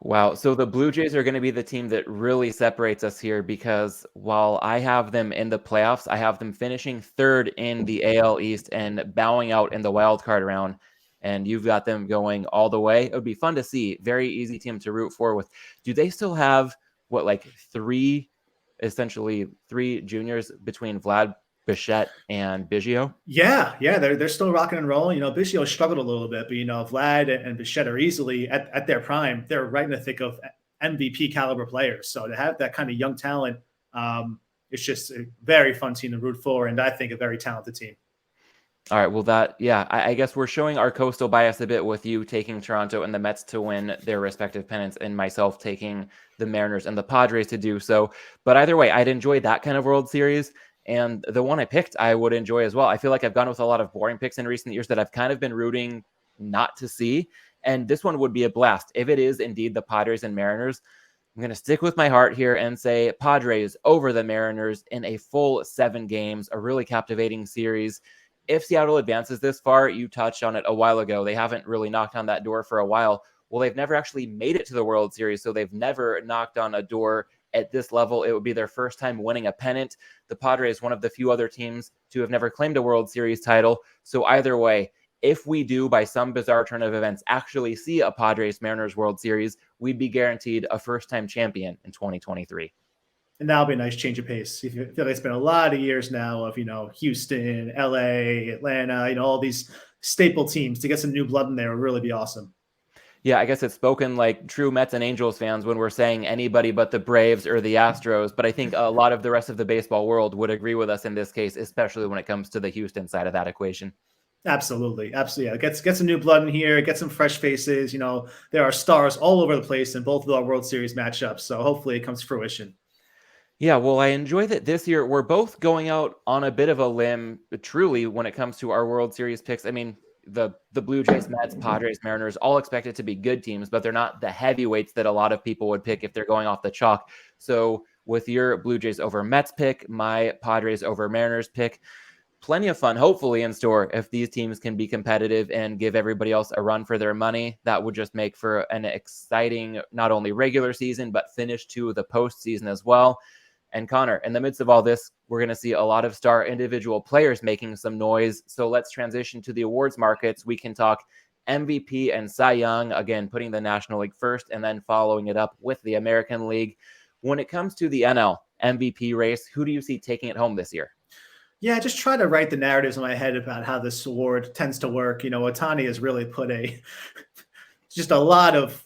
Wow. So the Blue Jays are going to be the team that really separates us here, because while I have them in the playoffs, I have them finishing 3rd in the AL East and bowing out in the wild card round. And you've got them going all the way. It would be fun to see. Very easy team to root for. Do they still have essentially three juniors between Vlad, Bichette, and Biggio? Yeah, they're still rocking and rolling. Biggio struggled a little bit, but Vlad and Bichette are easily at their prime. They're right in the thick of MVP caliber players. So to have that kind of young talent, it's just a very fun team to root for, and I think a very talented team. All right. Well, I guess we're showing our coastal bias a bit with you taking Toronto and the Mets to win their respective pennants, and myself taking the Mariners and the Padres to do so. But either way, I'd enjoy that kind of World Series. And the one I picked, I would enjoy as well. I feel like I've gone with a lot of boring picks in recent years that I've kind of been rooting not to see. And this one would be a blast. If it is indeed the Padres and Mariners, I'm going to stick with my heart here and say Padres over the Mariners in a full 7 games, a really captivating series. If Seattle advances this far, you touched on it a while ago, they haven't really knocked on that door for a while. Well, they've never actually made it to the World Series, so they've never knocked on a door at this level. It would be their first time winning a pennant. The Padres, one of the few other teams to have never claimed a World Series title. So either way, if we do, by some bizarre turn of events, actually see a Padres-Mariners World Series, we'd be guaranteed a first-time champion in 2023. And that'll be a nice change of pace. I feel like it's been a lot of years now of, Houston, LA, Atlanta, all these staple teams. To get some new blood in there would really be awesome. Yeah, I guess it's spoken like true Mets and Angels fans when we're saying anybody but the Braves or the Astros. But I think a lot of the rest of the baseball world would agree with us in this case, especially when it comes to the Houston side of that equation. Absolutely. Absolutely. Yeah. Get some new blood in here, get some fresh faces. There are stars all over the place in both of our World Series matchups. So hopefully it comes to fruition. Yeah, well, I enjoy that this year we're both going out on a bit of a limb, truly, when it comes to our World Series picks. I mean, the Blue Jays, Mets, Padres, Mariners, all expected to be good teams, but they're not the heavyweights that a lot of people would pick if they're going off the chalk. So with your Blue Jays over Mets pick, my Padres over Mariners pick, plenty of fun, hopefully, in store if these teams can be competitive and give everybody else a run for their money. That would just make for an exciting, not only regular season, but finish to the postseason as well. And Conor, in the midst of all this, we're going to see a lot of star individual players making some noise. So let's transition to the awards markets. We can talk MVP and Cy Young, again, putting the National League first and then following it up with the American League. When it comes to the NL MVP race, who do you see taking it home this year? Yeah, just try to write the narratives in my head about how this award tends to work. Ohtani has really put just a lot of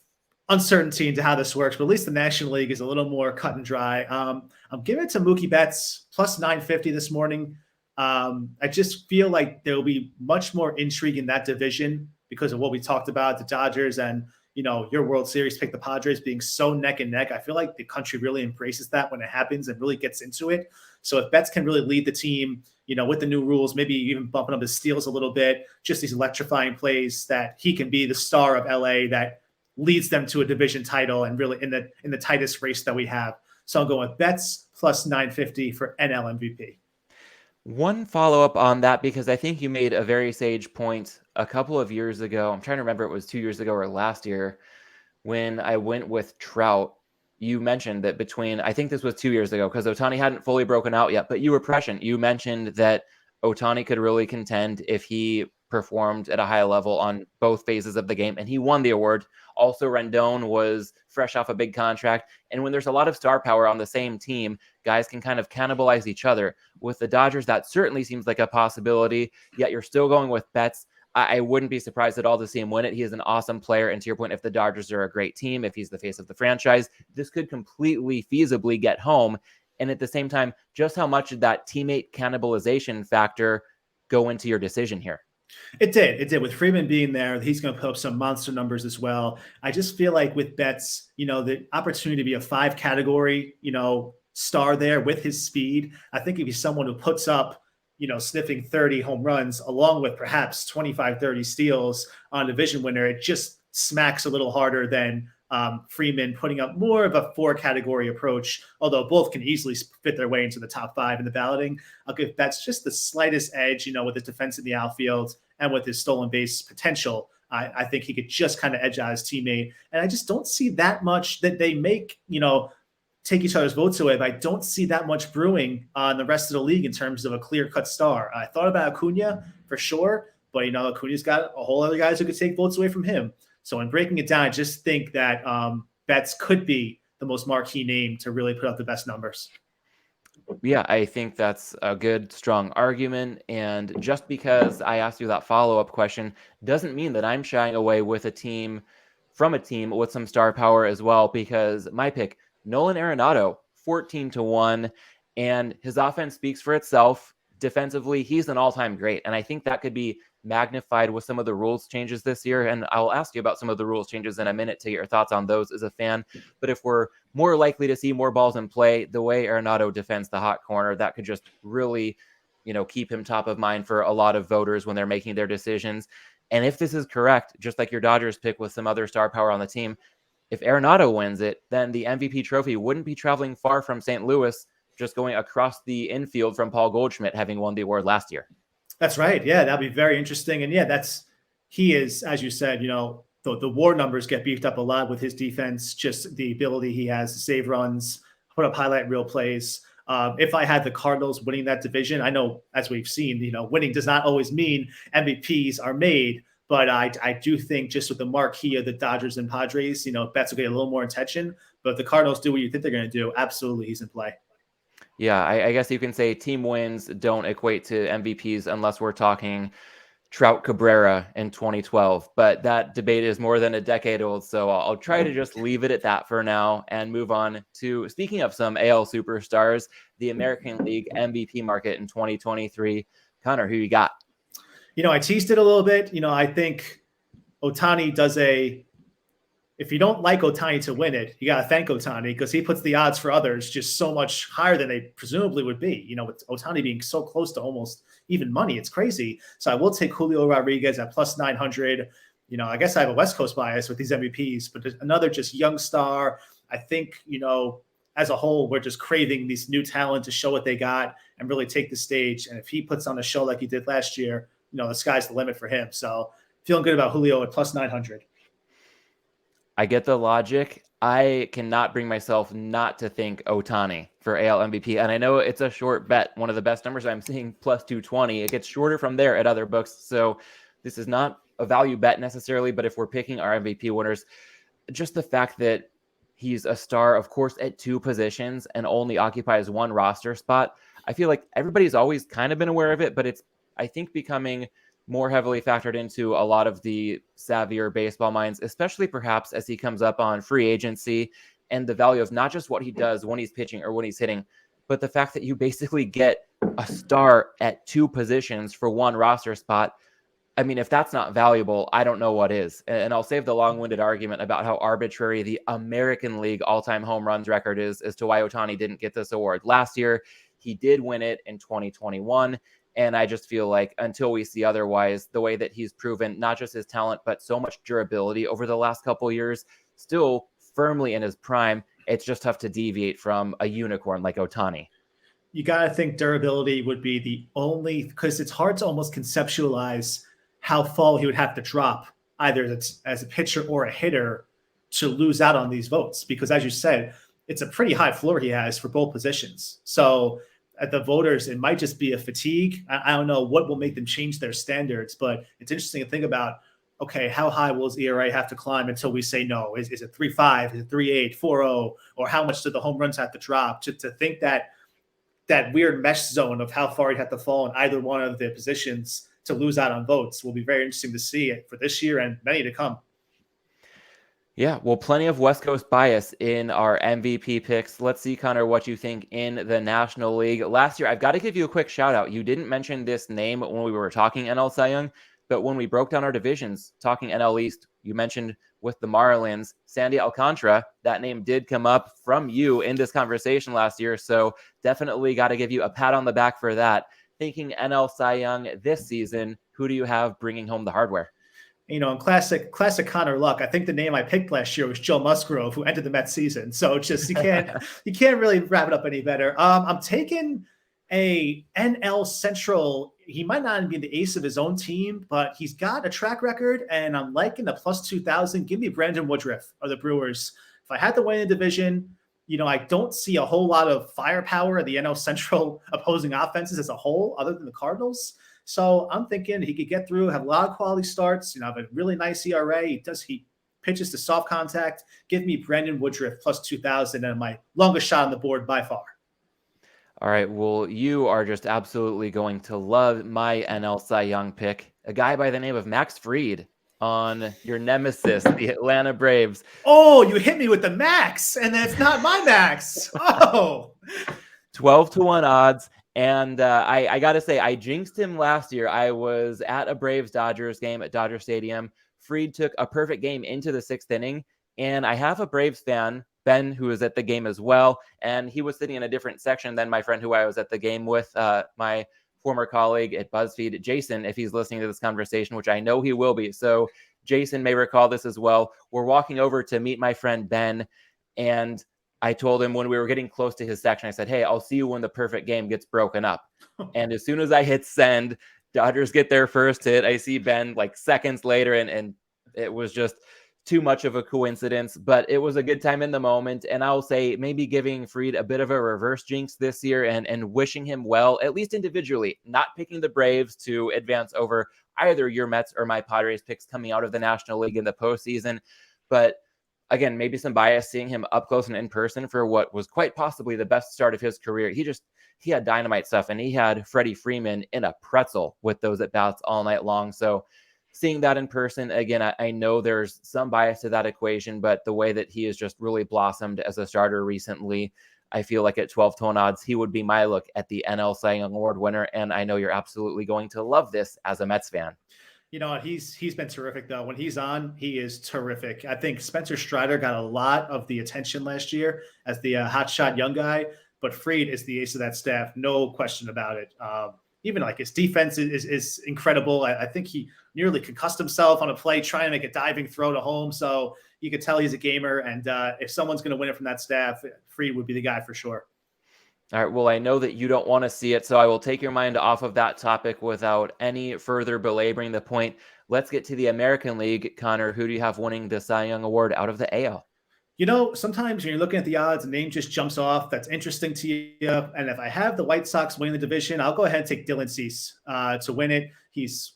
uncertainty into how this works, but at least the National League is a little more cut and dry. I'm giving it to Mookie Betts plus 950 this morning. I just feel like there will be much more intrigue in that division because of what we talked about, the Dodgers and your World Series pick, the Padres being so neck and neck. I feel like the country really embraces that when it happens and really gets into it. So if Betts can really lead the team, with the new rules, maybe even bumping up his steals a little bit, just these electrifying plays that he can be the star of LA that leads them to a division title and really in the tightest race that we have. So I'll go with Betts plus 950 for NL MVP. One follow-up on that, because I think you made a very sage point a couple of years ago. I'm trying to remember, it was 2 years ago or last year when I went with Trout. You mentioned that I think this was 2 years ago because Ohtani hadn't fully broken out yet, but you were prescient. You mentioned that Ohtani could really contend if he performed at a high level on both phases of the game, and he won the award. Also, Rendon was fresh off a big contract, and when there's a lot of star power on the same team, guys can kind of cannibalize each other. With the Dodgers, that certainly seems like a possibility, yet you're still going with Betts. I wouldn't be surprised at all to see him win it. He is an awesome player, and to your point, if the Dodgers are a great team, if he's the face of the franchise, this could completely feasibly get home. And at the same time, just how much did that teammate cannibalization factor go into your decision here? It did. With Freeman being there, he's going to put up some monster numbers as well. I just feel like with Betts, the opportunity to be a 5-category, star there with his speed, I think if he's someone who puts up, sniffing 30 home runs along with perhaps 25, 30 steals on a division winner, it just smacks a little harder than Freeman putting up more of a 4-category approach, although both can easily fit their way into the top 5 in the balloting. I'll give Betts just the slightest edge, with his defense in the outfield and with his stolen base potential. I think he could just kind of edge out his teammate. And I just don't see that much that they make, take each other's votes away, but I don't see that much brewing on the rest of the league in terms of a clear-cut star. I thought about Acuna for sure, but, Acuna's got a whole other guys who could take votes away from him. So in breaking it down, I just think that Betts could be the most marquee name to really put up the best numbers. Yeah, I think that's a good, strong argument. And just because I asked you that follow-up question doesn't mean that I'm shying away with a team with some star power as well, because my pick, Nolan Arenado, 14-1, and his offense speaks for itself. Defensively, he's an all-time great, and I think that could be magnified with some of the rules changes this year. And I'll ask you about some of the rules changes in a minute to get your thoughts on those as a fan. But if we're more likely to see more balls in play, the way Arenado defends the hot corner, that could just really, keep him top of mind for a lot of voters when they're making their decisions. And if this is correct, just like your Dodgers pick with some other star power on the team, if Arenado wins it, then the MVP trophy wouldn't be traveling far from St. Louis, just going across the infield from Paul Goldschmidt, having won the award last year. That's right. Yeah, that'd be very interesting. And yeah, he is, as you said, the WAR numbers get beefed up a lot with his defense, just the ability he has to save runs, put up highlight reel plays. If I had the Cardinals winning that division, I know, as we've seen, winning does not always mean MVPs are made. But I do think just with the marquee of the Dodgers and Padres, Betts will get a little more attention. But if the Cardinals do what you think they're going to do, absolutely he's in play. Yeah, I guess you can say team wins don't equate to MVPs unless we're talking Trout Cabrera in 2012, but that debate is more than a decade old. So I'll try to just leave it at that for now and move on to, speaking of some AL superstars, the American League MVP market in 2023. Conor, who you got? I teased it a little bit. I think Ohtani does if you don't like Ohtani to win it, you got to thank Ohtani because he puts the odds for others just so much higher than they presumably would be. With Ohtani being so close to almost even money, it's crazy. So I will take Julio Rodriguez at plus 900. I guess I have a West Coast bias with these MVPs, but another just young star. I think, as a whole, we're just craving these new talent to show what they got and really take the stage. And if he puts on a show like he did last year, the sky's the limit for him. So feeling good about Julio at plus 900. I get the logic. I cannot bring myself not to think Ohtani for AL MVP. And I know it's a short bet. One of the best numbers I'm seeing, plus 220. It gets shorter from there at other books. So this is not a value bet necessarily, but if we're picking our MVP winners, just the fact that he's a star, of course, at two positions and only occupies one roster spot, I feel like everybody's always kind of been aware of it, but it's, I think, becoming more heavily factored into a lot of the savvier baseball minds, especially perhaps as he comes up on free agency and the value of not just what he does when he's pitching or when he's hitting, but the fact that you basically get a star at two positions for one roster spot. I mean, if that's not valuable, I don't know what is. And I'll save the long-winded argument about how arbitrary the American League all-time home runs record is as to why Ohtani didn't get this award last year. He did win it in 2021. And I just feel like until we see otherwise, the way that he's proven not just his talent, but so much durability over the last couple of years, still firmly in his prime, it's just tough to deviate from a unicorn like Ohtani. You got to think durability would be the only, because it's hard to almost conceptualize how far he would have to drop, either as a pitcher or a hitter, to lose out on these votes. Because as you said, it's a pretty high floor he has for both positions. So at the voters, it might just be a fatigue. I don't know what will make them change their standards, but it's interesting to think about, okay, how high will his ERA have to climb until we say no? Is it 3.5? Is it 3.8, 4.0? Or how much do the home runs have to drop to think that weird mesh zone of how far he'd have to fall in either one of the positions to lose out on votes will be very interesting to see it for this year and many to come. Yeah, well, plenty of West Coast bias in our MVP picks. Let's see, Conor, what you think in the National League. Last year, I've got to give you a quick shout out. You didn't mention this name when we were talking NL Cy Young, but when we broke down our divisions, talking NL East, you mentioned with the Marlins, Sandy Alcantara. That name did come up from you in this conversation last year, so definitely got to give you a pat on the back for that. Thinking NL Cy Young this season, who do you have bringing home the hardware? In classic Conor luck, I think the name I picked last year was Joe Musgrove, who ended the Mets season. So just you can't really wrap it up any better. I'm taking a NL Central. He might not be the ace of his own team, but he's got a track record, and I'm liking the plus 2,000. Give me Brandon Woodruff of the Brewers. If I had to win the division, I don't see a whole lot of firepower in the NL Central opposing offenses as a whole, other than the Cardinals. So I'm thinking he could get through, have a lot of quality starts, have a really nice ERA. He pitches to soft contact. Give me Brandon Woodruff plus 2,000 and my longest shot on the board by far. All right. Well, you are just absolutely going to love my NL Cy Young pick. A guy by the name of Max Fried on your nemesis, the Atlanta Braves. Oh, you hit me with the Max, and that's not my Max. Oh. 12-1 odds. And I got to say, I jinxed him last year. I was at a Braves-Dodgers game at Dodger Stadium. Fried took a perfect game into the sixth inning. And I have a Braves fan, Ben, who was at the game as well. And he was sitting in a different section than my friend who I was at the game with, my former colleague at BuzzFeed, Jason, if he's listening to this conversation, which I know he will be. So Jason may recall this as well. We're walking over to meet my friend Ben, and I told him when we were getting close to his section, I said, hey, I'll see you when the perfect game gets broken up. And as soon as I hit send, Dodgers get their first hit. I see Ben like seconds later, and it was just too much of a coincidence, but it was a good time in the moment. And I'll say maybe giving Fried a bit of a reverse jinx this year and wishing him well, at least individually, not picking the Braves to advance over either your Mets or my Padres picks coming out of the National League in the postseason. But again, maybe some bias seeing him up close and in person for what was quite possibly the best start of his career. He had dynamite stuff, and he had Freddie Freeman in a pretzel with those at bats all night long. So seeing that in person, again, I know there's some bias to that equation, but the way that he has just really blossomed as a starter recently, I feel like at 12-to-1 odds, he would be my look at the NL Cy Young Award winner. And I know you're absolutely going to love this as a Mets fan. You know what? He's been terrific though. When he's on, he is terrific. I think Spencer Strider got a lot of the attention last year as the hotshot young guy, but Fried is the ace of that staff, no question about it. Even like his defense is incredible. I think he nearly concussed himself on a play trying to make a diving throw to home. So you could tell he's a gamer. And if someone's going to win it from that staff, Fried would be the guy for sure. All right. Well, I know that you don't want to see it, so I will take your mind off of that topic without any further belaboring the point. Let's get to the American League. Connor, who do you have winning the Cy Young Award out of the AL? You know, sometimes when you're looking at the odds, a name just jumps off that's interesting to you. And if I have the White Sox winning the division, I'll go ahead and take Dylan Cease to win it. He's,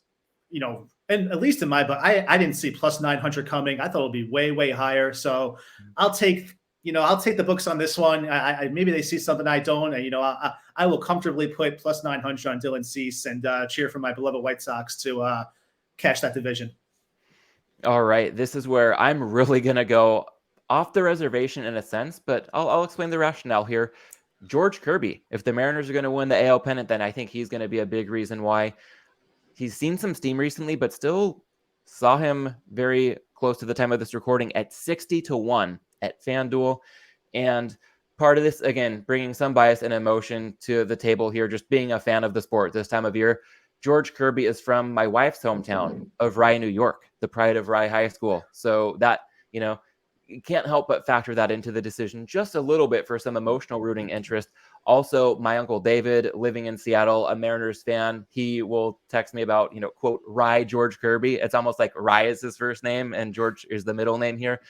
you know, and at least in my book, I didn't see plus 900 coming. I thought it would be way, way higher. So I'll take the books on this one. Maybe they see something I don't. And, I will comfortably put plus 900 on Dylan Cease and cheer for my beloved White Sox to cash that division. All right. This is where I'm really going to go off the reservation in a sense, but I'll explain the rationale here. George Kirby, if the Mariners are going to win the AL pennant, then I think he's going to be a big reason why. He's seen some steam recently, but still saw him very close to the time of this recording at 60-1 at FanDuel. And part of this, again, bringing some bias and emotion to the table here, just being a fan of the sport this time of year. George Kirby is from my wife's hometown of Rye, New York, the pride of Rye High School. So that, you can't help but factor that into the decision just a little bit for some emotional rooting interest. Also, my uncle David, living in Seattle, a Mariners fan, he will text me about, quote, Rye George Kirby. It's almost like Rye is his first name and George is the middle name here.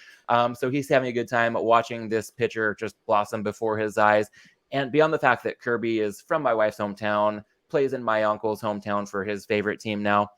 So he's having a good time watching this pitcher just blossom before his eyes. And beyond the fact that Kirby is from my wife's hometown, plays in my uncle's hometown for his favorite team now,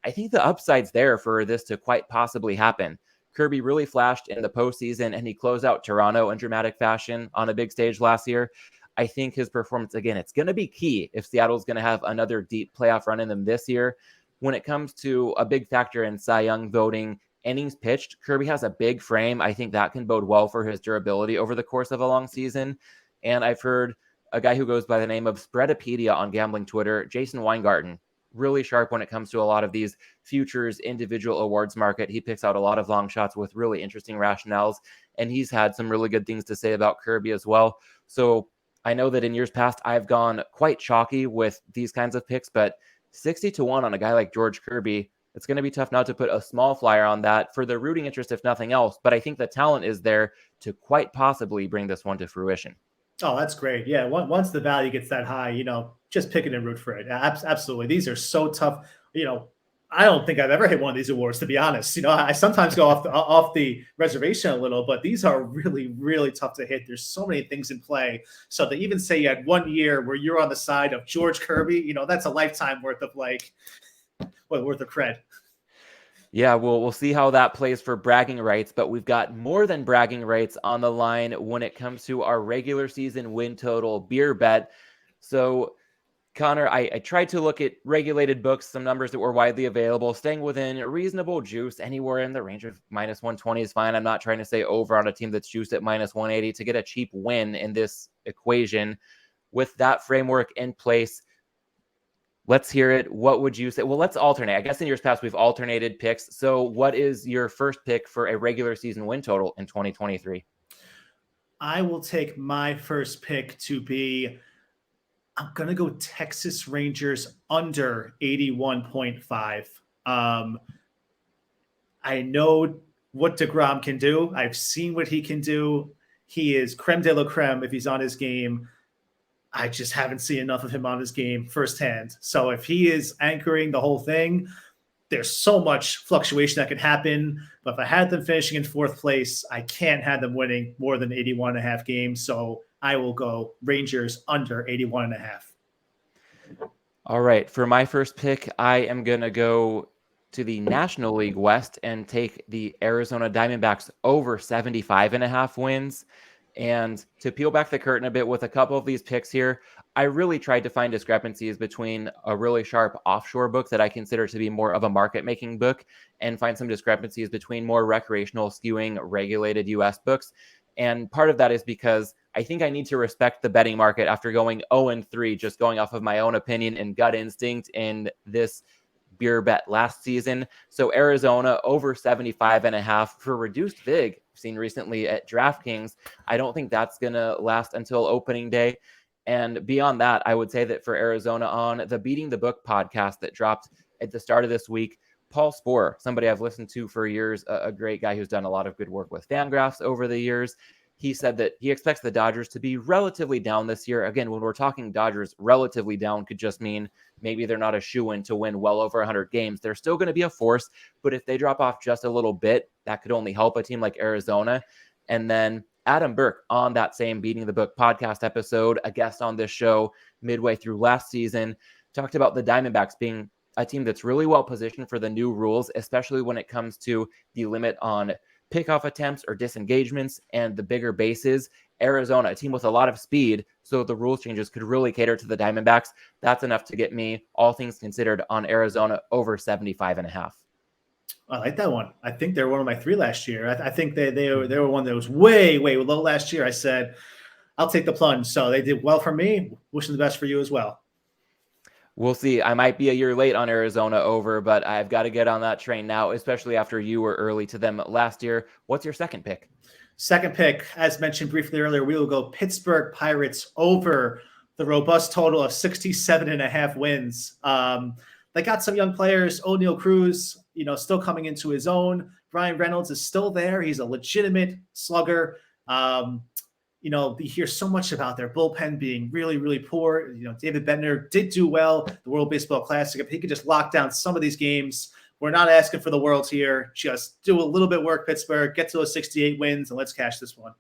I think the upside's there for this to quite possibly happen. Kirby really flashed in the postseason, and he closed out Toronto in dramatic fashion on a big stage last year. I think his performance, again, it's going to be key if Seattle's going to have another deep playoff run in them this year. When it comes to a big factor in Cy Young voting, innings pitched, Kirby has a big frame. I think that can bode well for his durability over the course of a long season. And I've heard a guy who goes by the name of Spreadopedia on gambling Twitter, Jason Weingarten, really sharp when it comes to a lot of these futures individual awards market. He picks out a lot of long shots with really interesting rationales, and he's had some really good things to say about Kirby as well. So I know that in years past, I've gone quite chalky with these kinds of picks, but 60-1 on a guy like George Kirby, it's going to be tough not to put a small flyer on that for the rooting interest, if nothing else. But I think the talent is there to quite possibly bring this one to fruition. Oh, that's great. Yeah. Once the value gets that high, just pick it and root for it. Absolutely. These are so tough. I don't think I've ever hit one of these awards, to be honest. I sometimes go off the reservation a little, but these are really, really tough to hit. There's so many things in play. So to even say you had 1 year where you're on the side of George Kirby, that's a lifetime worth of worth of cred. Yeah, we'll see how that plays for bragging rights, but we've got more than bragging rights on the line when it comes to our regular season win total beer bet. So, Connor, I tried to look at regulated books, some numbers that were widely available, staying within reasonable juice, anywhere in the range of minus 120 is fine. I'm not trying to say over on a team that's juiced at minus 180 to get a cheap win in this equation. With that framework in place, let's hear it. What would you say? Well, let's alternate. I guess in years past, we've alternated picks. So what is your first pick for a regular season win total in 2023? I will take my first pick to be, I'm going to go Texas Rangers under 81.5. I know what DeGrom can do. I've seen what he can do. He is creme de la creme if he's on his game. I just haven't seen enough of him on his game firsthand. So if he is anchoring the whole thing, there's so much fluctuation that could happen. But if I had them finishing in fourth place, I can't have them winning more than 81.5 games. So I will go Rangers under 81.5. All right. For my first pick, I am going to go to the National League West and take the Arizona Diamondbacks over 75.5 wins. And to peel back the curtain a bit with a couple of these picks here, I really tried to find discrepancies between a really sharp offshore book that I consider to be more of a market making book and find some discrepancies between more recreational skewing regulated US books. And part of that is because I think I need to respect the betting market after going 0-3, just going off of my own opinion and gut instinct in this beer bet last season. So Arizona over 75.5 for reduced vig seen recently at DraftKings. I don't think that's going to last until opening day. And beyond that, I would say that for Arizona on the Beating the Book podcast that dropped at the start of this week, Paul Sporer, somebody I've listened to for years, a great guy who's done a lot of good work with Fangraphs over the years. He said that he expects the Dodgers to be relatively down this year. Again, when we're talking Dodgers, relatively down could just mean maybe they're not a shoo-in to win well over 100 games. They're still going to be a force, but if they drop off just a little bit, that could only help a team like Arizona. And then Adam Burke on that same Beating the Book podcast episode, a guest on this show midway through last season, talked about the Diamondbacks being a team that's really well positioned for the new rules, especially when it comes to the limit on pickoff attempts or disengagements and the bigger bases. Arizona, a team with a lot of speed, so the rules changes could really cater to the Diamondbacks. That's enough to get me, all things considered, on Arizona over 75.5. I like that one. I think they were one of my three last year. I think they were one that was way low last year. I said, I'll take the plunge. So they did well for me. Wishing the best for you as well. We'll see. I might be a year late on Arizona over, but I've got to get on that train now, especially after you were early to them last year. What's your second pick? Second pick, as mentioned briefly earlier, we will go Pittsburgh Pirates over the robust total of 67.5 wins. They got some young players. O'Neal Cruz, still coming into his own. Ryan Reynolds is still there. He's a legitimate slugger. You hear so much about their bullpen being really, really poor. David Bednar did do well, the World Baseball Classic. If he could just lock down some of these games, we're not asking for the world here. Just do a little bit of work, Pittsburgh, get to those 68 wins, and let's cash this one.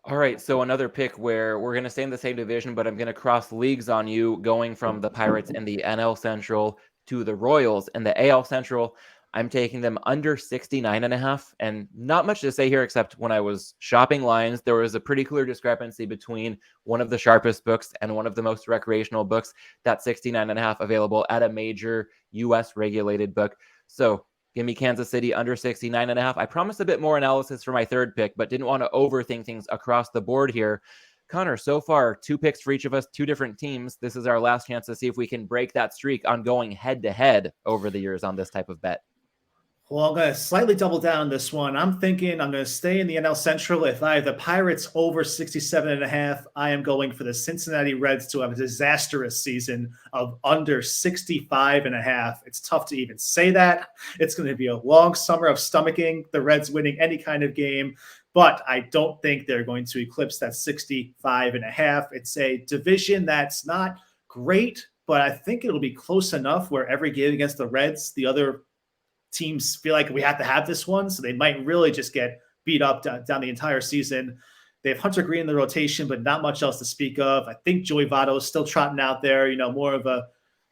All right, so another pick where we're going to stay in the same division, but I'm going to cross leagues on you, going from the Pirates in the NL Central to the Royals in the AL Central. I'm taking them under 69.5, and not much to say here except when I was shopping lines, there was a pretty clear discrepancy between one of the sharpest books and one of the most recreational books, that 69.5 available at a major U.S. regulated book. So give me Kansas City under 69.5. I promised a bit more analysis for my third pick, but didn't want to overthink things across the board here. Conor, so far, 2 picks for each of us, 2 different teams. This is our last chance to see if we can break that streak on going head-to-head over the years on this type of bet. Well, I'm going to slightly double down on this one. I'm thinking I'm going to stay in the NL Central. If I have the Pirates over 67.5, I am going for the Cincinnati Reds to have a disastrous season of under 65.5. It's tough to even say that. It's going to be a long summer of stomaching the Reds winning any kind of game, but I don't think they're going to eclipse that 65.5. It's a division that's not great, but I think it'll be close enough where every game against the Reds, the other teams feel like we have to have this one, so they might really just get beat up down the entire season. They have Hunter Green in the rotation, but not much else to speak of. I think Joey Votto is still trotting out there, more of a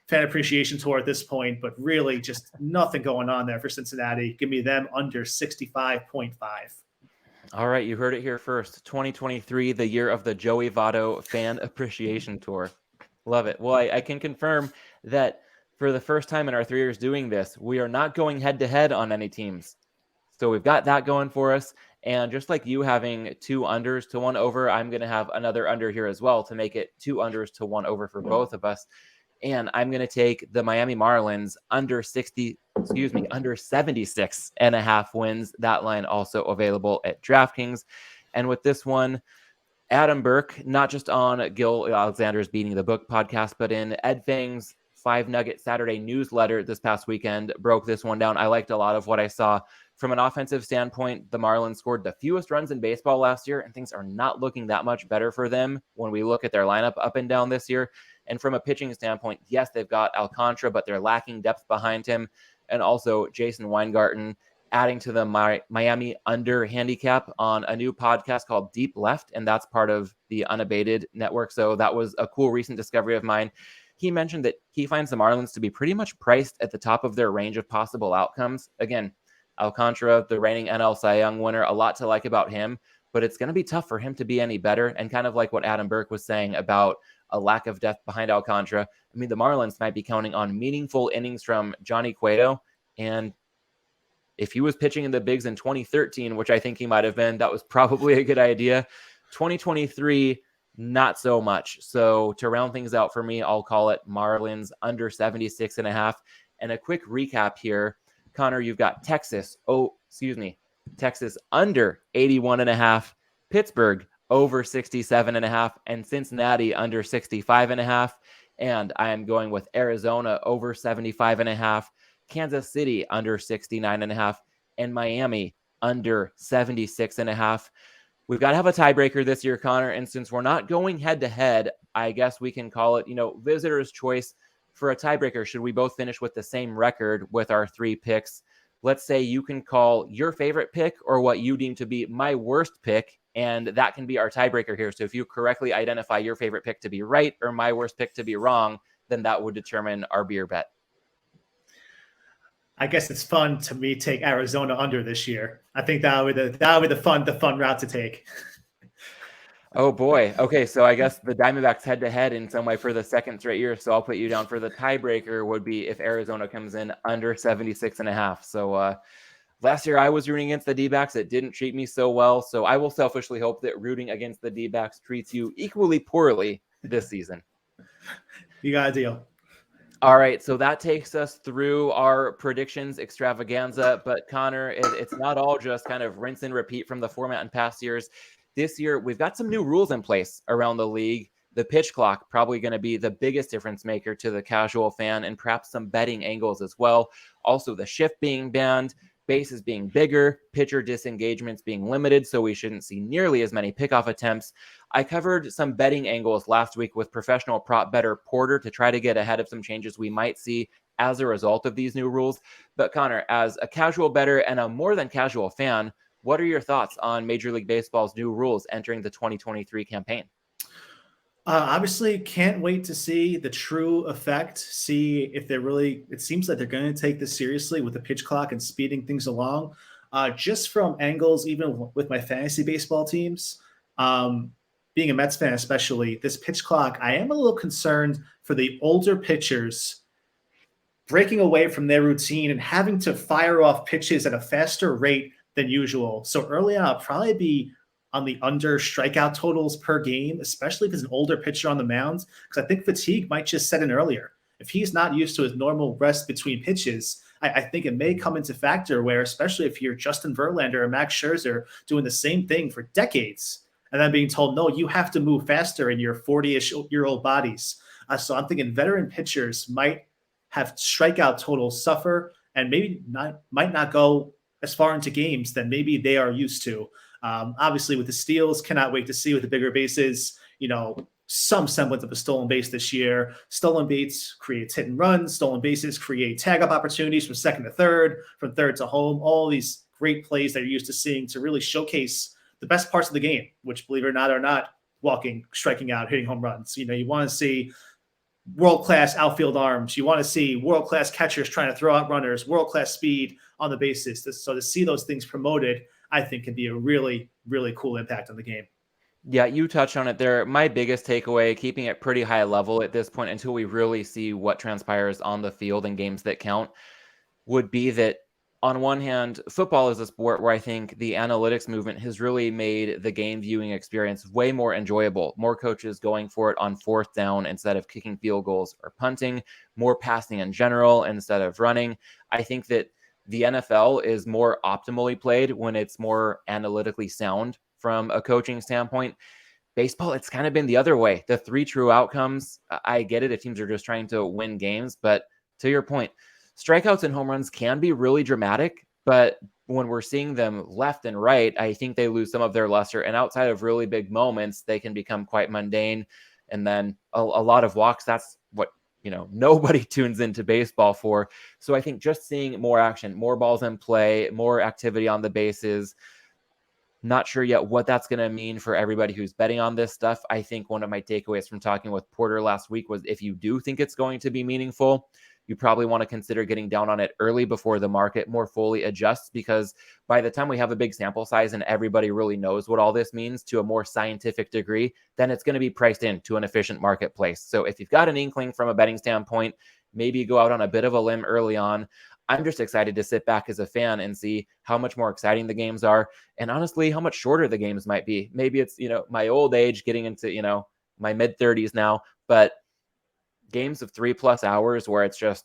fan appreciation tour at this point, but really just nothing going on there for Cincinnati. Give me them under 65.5. All right, you heard it here first. 2023, the year of the Joey Votto fan appreciation tour. Love it. Well, I can confirm that for the first time in our 3 years doing this, we are not going head-to-head on any teams. So we've got that going for us. And just like you having 2 unders to 1 over, I'm going to have another under here as well to make it 2 unders to 1 over for both of us. And I'm going to take the Miami Marlins under 76.5 wins. That line also available at DraftKings. And with this one, Adam Burke, not just on Gil Alexander's Beating the Book podcast, but in Ed Fang's 5 Nugget Saturday newsletter this past weekend, broke this one down. I liked a lot of what I saw. From an offensive standpoint, the Marlins scored the fewest runs in baseball last year, and things are not looking that much better for them when we look at their lineup up and down this year. And from a pitching standpoint, yes, they've got Alcantara, but they're lacking depth behind him. And also Jason Weingarten adding to the Miami under handicap on a new podcast called Deep Left, and that's part of the Unabated network. So that was a cool recent discovery of mine. he mentioned that he finds the Marlins to be pretty much priced at the top of their range of possible outcomes. Again, Alcantara, the reigning NL Cy Young winner, a lot to like about him, but it's going to be tough for him to be any better. And kind of like what Adam Burke was saying about a lack of depth behind Alcantara, I mean, the Marlins might be counting on meaningful innings from Johnny Cueto. And if he was pitching in the bigs in 2013, which I think he might have been, that was probably a good idea. 2023, not so much. So to round things out for me, I'll call it Marlins under 76.5. And a quick recap here. Conor, you've got Texas under 81.5, Pittsburgh over 67.5, and Cincinnati under 65.5. And I am going with Arizona over 75.5, Kansas City under 69.5, and Miami under 76.5. We've got to have a tiebreaker this year, Conor. And since we're not going head to head, I guess we can call it, visitor's choice for a tiebreaker. Should we both finish with the same record with our 3 picks? Let's say you can call your favorite pick or what you deem to be my worst pick, and that can be our tiebreaker here. So if you correctly identify your favorite pick to be right or my worst pick to be wrong, then that would determine our beer bet. I guess it's fun to me take Arizona under this year. I think that would be the fun route to take. Oh boy. Okay, so I guess the Diamondbacks head to head in some way for the second straight year. So I'll put you down for the tiebreaker would be if Arizona comes in under 76.5. So last year I was rooting against the D-backs. It didn't treat me so well. So I will selfishly hope that rooting against the D-backs treats you equally poorly this season. You got a deal. All right, so that takes us through our predictions extravaganza. But Conor, it's not all just kind of rinse and repeat from the format in past years. This year, we've got some new rules in place around the league. The pitch clock probably going to be the biggest difference maker to the casual fan, and perhaps some betting angles as well. Also, the shift being banned, bases being bigger, pitcher disengagements being limited, so we shouldn't see nearly as many pickoff attempts. I covered some betting angles last week with professional prop bettor Porter to try to get ahead of some changes we might see as a result of these new rules. But Conor, as a casual bettor and a more than casual fan, what are your thoughts on Major League Baseball's new rules entering the 2023 campaign? Obviously, can't wait to see the true effect, see if they're really, it seems like they're going to take this seriously with the pitch clock and speeding things along. Just from angles, even with my fantasy baseball teams, being a Mets fan especially, this pitch clock, I am a little concerned for the older pitchers breaking away from their routine and having to fire off pitches at a faster rate than usual. So early on, I'll probably be on the under strikeout totals per game, especially if it's an older pitcher on the mound, because I think fatigue might just set in earlier. If he's not used to his normal rest between pitches, I think it may come into factor where, especially if you're Justin Verlander or Max Scherzer doing the same thing for decades, and then being told, no, you have to move faster in your 40-ish-year-old bodies. So I'm thinking veteran pitchers might have strikeout totals suffer and might not go as far into games than maybe they are used to. Obviously, with the steals, cannot wait to see with the bigger bases, some semblance of a stolen base this year. Stolen bases creates hit and runs. Stolen bases create tag-up opportunities from second to third, from third to home. All these great plays that you're used to seeing to really showcase the best parts of the game, which, believe it or not, are not walking, striking out, hitting home runs. You want to see world-class outfield arms. You want to see world-class catchers trying to throw out runners, world-class speed on the bases. So to see those things promoted, I think can be a really, really cool impact on the game. Yeah, you touched on it there. My biggest takeaway, keeping it pretty high level at this point until we really see what transpires on the field in games that count, would be that on one hand, football is a sport where I think the analytics movement has really made the game viewing experience way more enjoyable. More coaches going for it on fourth down instead of kicking field goals or punting, more passing in general instead of running. I think that the NFL is more optimally played when it's more analytically sound from a coaching standpoint. Baseball, it's kind of been the other way. The 3 true outcomes, I get it if teams are just trying to win games, but to your point, strikeouts and home runs can be really dramatic, but when we're seeing them left and right, I think they lose some of their luster, and outside of really big moments, they can become quite mundane. And then a lot of walks, that's what nobody tunes into baseball for. So I think just seeing more action, more balls in play, more activity on the bases, Not sure yet what that's going to mean for everybody who's betting on this stuff. I think one of my takeaways from talking with Porter last week was if you do think it's going to be meaningful, you probably want to consider getting down on it early before the market more fully adjusts, because by the time we have a big sample size and everybody really knows what all this means to a more scientific degree, then it's going to be priced into an efficient marketplace. So if you've got an inkling from a betting standpoint, maybe go out on a bit of a limb early on. I'm just excited to sit back as a fan and see how much more exciting the games are, and honestly, how much shorter the games might be. Maybe it's, my old age getting into, my mid 30s now, but games of 3+ hours where it's just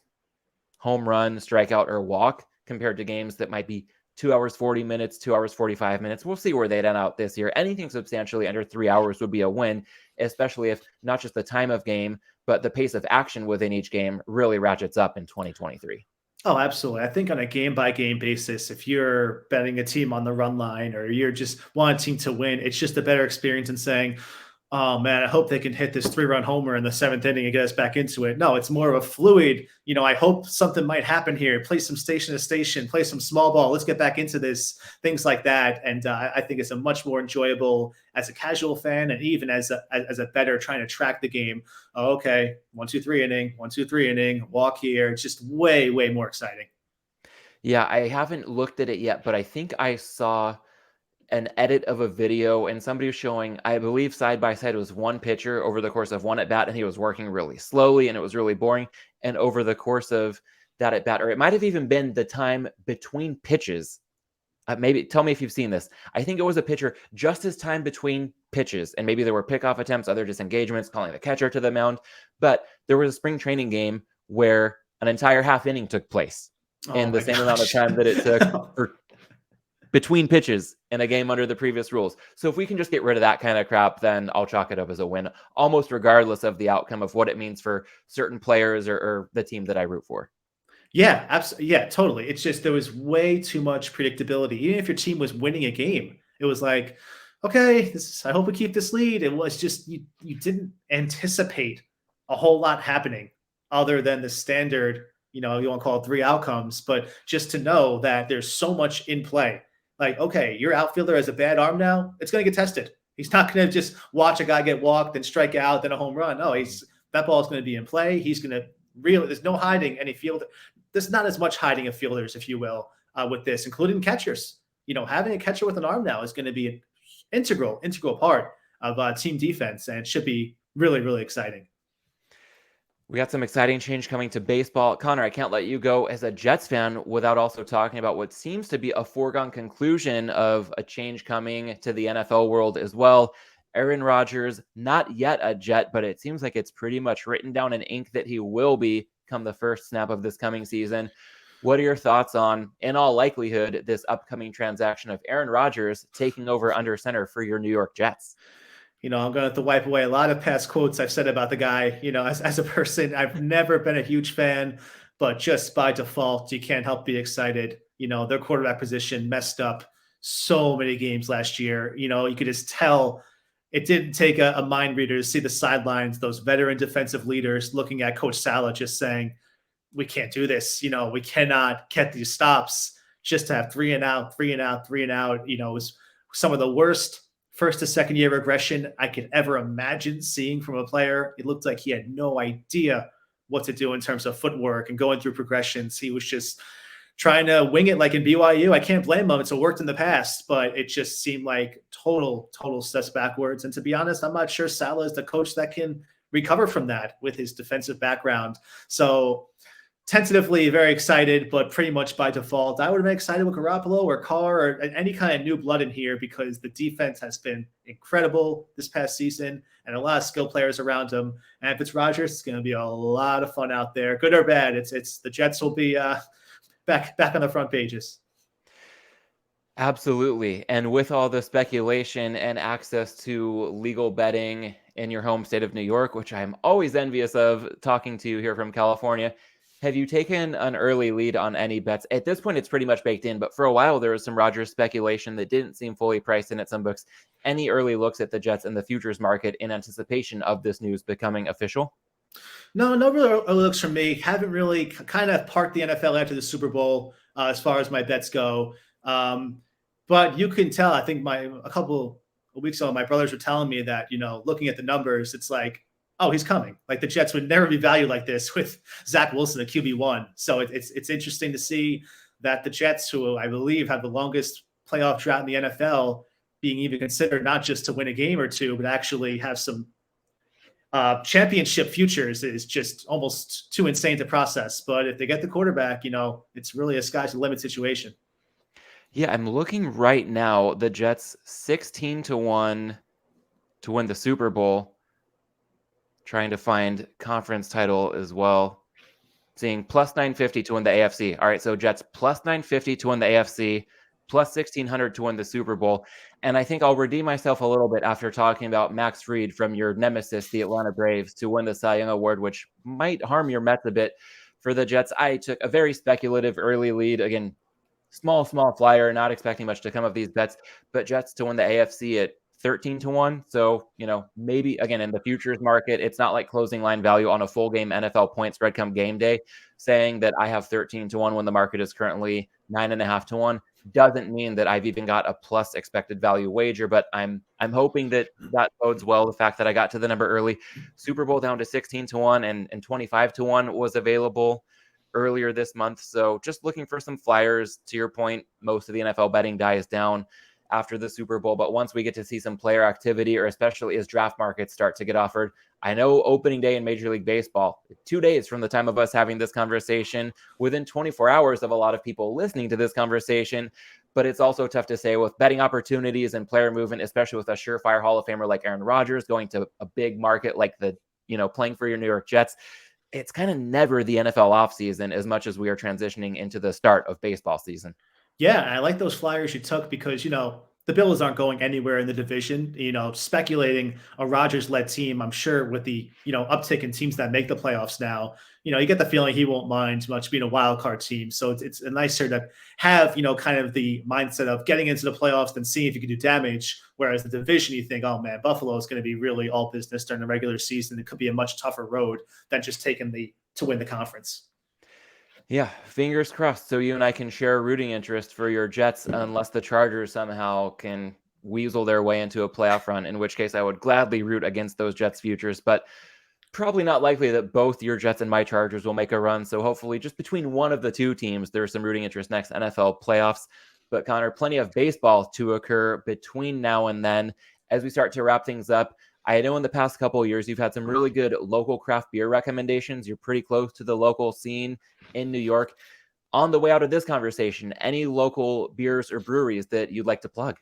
home run, strikeout, or walk compared to games that might be 2 hours, 40 minutes, 2 hours, 45 minutes. We'll see where they'd end out this year. Anything substantially under 3 hours would be a win, especially if not just the time of game, but the pace of action within each game really ratchets up in 2023. Oh, absolutely. I think on a game by game basis, if you're betting a team on the run line or you're just wanting to win, it's just a better experience than saying, oh man, I hope they can hit this 3-run homer in the 7th inning and get us back into it. No, it's more of a fluid, I hope something might happen here. Play some station to station, play some small ball. Let's get back into this, things like that. And I think it's a much more enjoyable as a casual fan and even as a bettor trying to track the game. Oh, okay, 1, 2, 3 inning, 1, 2, 3 inning, walk here. It's just way, way more exciting. Yeah, I haven't looked at it yet, but I think I saw an edit of a video and somebody was showing, I believe side by side, was one pitcher over the course of one at bat, and he was working really slowly and it was really boring. And over the course of that at bat, or it might have even been the time between pitches, maybe tell me if you've seen this. I think it was a pitcher just his time between pitches, and maybe there were pickoff attempts, other disengagements, calling the catcher to the mound. But there was a spring training game where an entire half inning took place in the same amount of time that it took for between pitches in a game under the previous rules. So if we can just get rid of that kind of crap, then I'll chalk it up as a win, almost regardless of the outcome of what it means for certain players or the team that I root for. Yeah, absolutely. Yeah, totally. It's just there was way too much predictability. Even if your team was winning a game, it was like, okay, I hope we keep this lead. It was just you didn't anticipate a whole lot happening other than the standard, you want to call it 3 outcomes, but just to know that there's so much in play. Like, okay, your outfielder has a bad arm now, it's going to get tested. He's not going to just watch a guy get walked, then strike out, then a home run. No, that ball is going to be in play. He's going to there's no hiding any fielder. There's not as much hiding of fielders, if you will, with this, including catchers. Having a catcher with an arm now is going to be an integral part of team defense, and it should be really, really exciting. We got some exciting change coming to baseball. Conor, I can't let you go as a Jets fan without also talking about what seems to be a foregone conclusion of a change coming to the NFL world as well. Aaron Rodgers, not yet a Jet, but it seems like it's pretty much written down in ink that he will be come the first snap of this coming season. What are your thoughts on, in all likelihood, this upcoming transaction of Aaron Rodgers taking over under center for your New York Jets? I'm going to have to wipe away a lot of past quotes I've said about the guy. As a person, I've never been a huge fan, but just by default, you can't help be excited. Their quarterback position messed up so many games last year. You could just tell it didn't take a mind reader to see the sidelines, those veteran defensive leaders looking at Coach Saleh just saying, we can't do this. We cannot get these stops just to have 3 and out, 3 and out, 3 and out. It was some of the worst first to second year regression I could ever imagine seeing from a player. It looked like he had no idea what to do in terms of footwork and going through progressions. He was just trying to wing it like in BYU. I can't blame him. It's worked in the past, but it just seemed like total steps backwards. And to be honest, I'm not sure Saleh is the coach that can recover from that with his defensive background. So tentatively very excited, but pretty much by default, I would have been excited with Garoppolo or Carr or any kind of new blood in here because the defense has been incredible this past season and a lot of skill players around him. And if it's Rodgers, it's going to be a lot of fun out there, good or bad. It's the Jets will be back on the front pages. Absolutely. And with all the speculation and access to legal betting in your home state of New York, which I'm always envious of talking to you here from California, have you taken an early lead on any bets? At this point, it's pretty much baked in, but for a while, there was some Rodgers speculation that didn't seem fully priced in at some books. Any early looks at the Jets and the futures market in anticipation of this news becoming official? No really early looks from me. Haven't really kind of parked the NFL after the Super Bowl as far as my bets go. But But you can tell, I think a couple of weeks ago, my brothers were telling me that, looking at the numbers, it's like, oh, he's coming. Like the Jets would never be valued like this with Zach Wilson at QB1. So it's interesting to see that the Jets, who I believe have the longest playoff drought in the NFL, being even considered not just to win a game or two, but actually have some championship futures is just almost too insane to process. But if they get the quarterback, it's really a sky's the limit situation. Yeah, I'm looking right now. The Jets 16-1 to win the Super Bowl. Trying to find conference title as well. Seeing plus 950 to win the AFC. All right, so Jets plus 950 to win the AFC, plus 1600 to win the Super Bowl. And I think I'll redeem myself a little bit after talking about Max Fried from your nemesis, the Atlanta Braves, to win the Cy Young Award, which might harm your Mets a bit. For the Jets, I took a very speculative early lead. Again, small flyer, not expecting much to come of these bets, but Jets to win the AFC at 13-1. So, maybe again in the futures market, it's not like closing line value on a full game NFL point spread come game day, saying that I have 13-1 when the market is currently 9.5-1 doesn't mean that I've even got a plus expected value wager, but I'm hoping that bodes well. The fact that I got to the number early. Super Bowl down to 16-1 and 25-1 was available earlier this month. So just looking for some flyers. To your point, most of the NFL betting dies down after the Super Bowl. But once we get to see some player activity, or especially as draft markets start to get offered, I know opening day in Major League Baseball, 2 days from the time of us having this conversation, within 24 hours of a lot of people listening to this conversation. But it's also tough to say with betting opportunities and player movement, especially with a surefire Hall of Famer like Aaron Rodgers going to a big market like playing for your New York Jets. It's kind of never the NFL offseason as much as we are transitioning into the start of baseball season. Yeah, I like those flyers you took because, the Bills aren't going anywhere in the division. Speculating a Rodgers-led team, I'm sure with the, uptick in teams that make the playoffs now, you get the feeling he won't mind much being a wild card team. So it's nicer to have, kind of the mindset of getting into the playoffs and seeing if you can do damage. Whereas the division, you think, oh man, Buffalo is going to be really all business during the regular season. It could be a much tougher road than just taking to win the conference. Yeah, fingers crossed. So you and I can share a rooting interest for your Jets, unless the Chargers somehow can weasel their way into a playoff run, in which case I would gladly root against those Jets futures. But probably not likely that both your Jets and my Chargers will make a run. So hopefully just between one of the two teams, there's some rooting interest next NFL playoffs. But Conor, plenty of baseball to occur between now and then. As we start to wrap things up, I know in the past couple of years, you've had some really good local craft beer recommendations. You're pretty close to the local scene in New York. On the way out of this conversation, any local beers or breweries that you'd like to plug?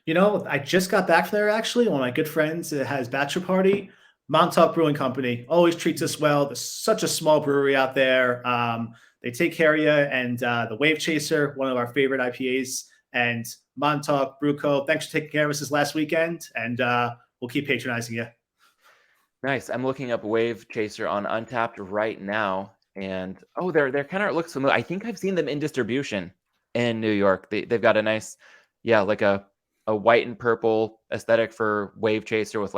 I just got back from there, actually. One of my good friends has bachelor party. Montauk Brewing Company always treats us well. There's such a small brewery out there. They take care of you. And the Wave Chaser, one of our favorite IPAs, and Montauk Brew Co. Thanks for taking care of us this last weekend. And we'll keep patronizing you. Nice. I'm looking up Wave Chaser on Untappd right now. And they're kind of looks familiar. I think I've seen them in distribution in New York. They've got a nice, like a white and purple aesthetic for Wave Chaser with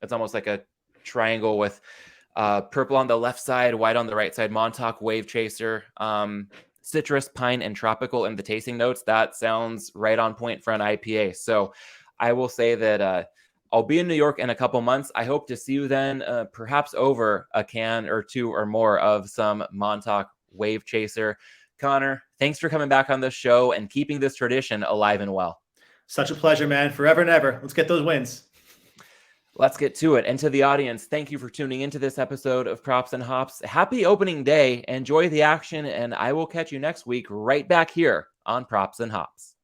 it's almost like a triangle with purple on the left side, white on the right side. Montauk Wave Chaser, citrus, pine, and tropical in the tasting notes. That sounds right on point for an IPA. So I will say that I'll be in New York in a couple months. I hope to see you then, perhaps over a can or two or more of some Montauk Wave Chaser. Conor, thanks for coming back on the show and keeping this tradition alive and well. Such a pleasure, man. Forever and ever. Let's get those wins. Let's get to it. And to the audience, thank you for tuning into this episode of Props and Hops. Happy opening day. Enjoy the action, and I will catch you next week right back here on Props and Hops.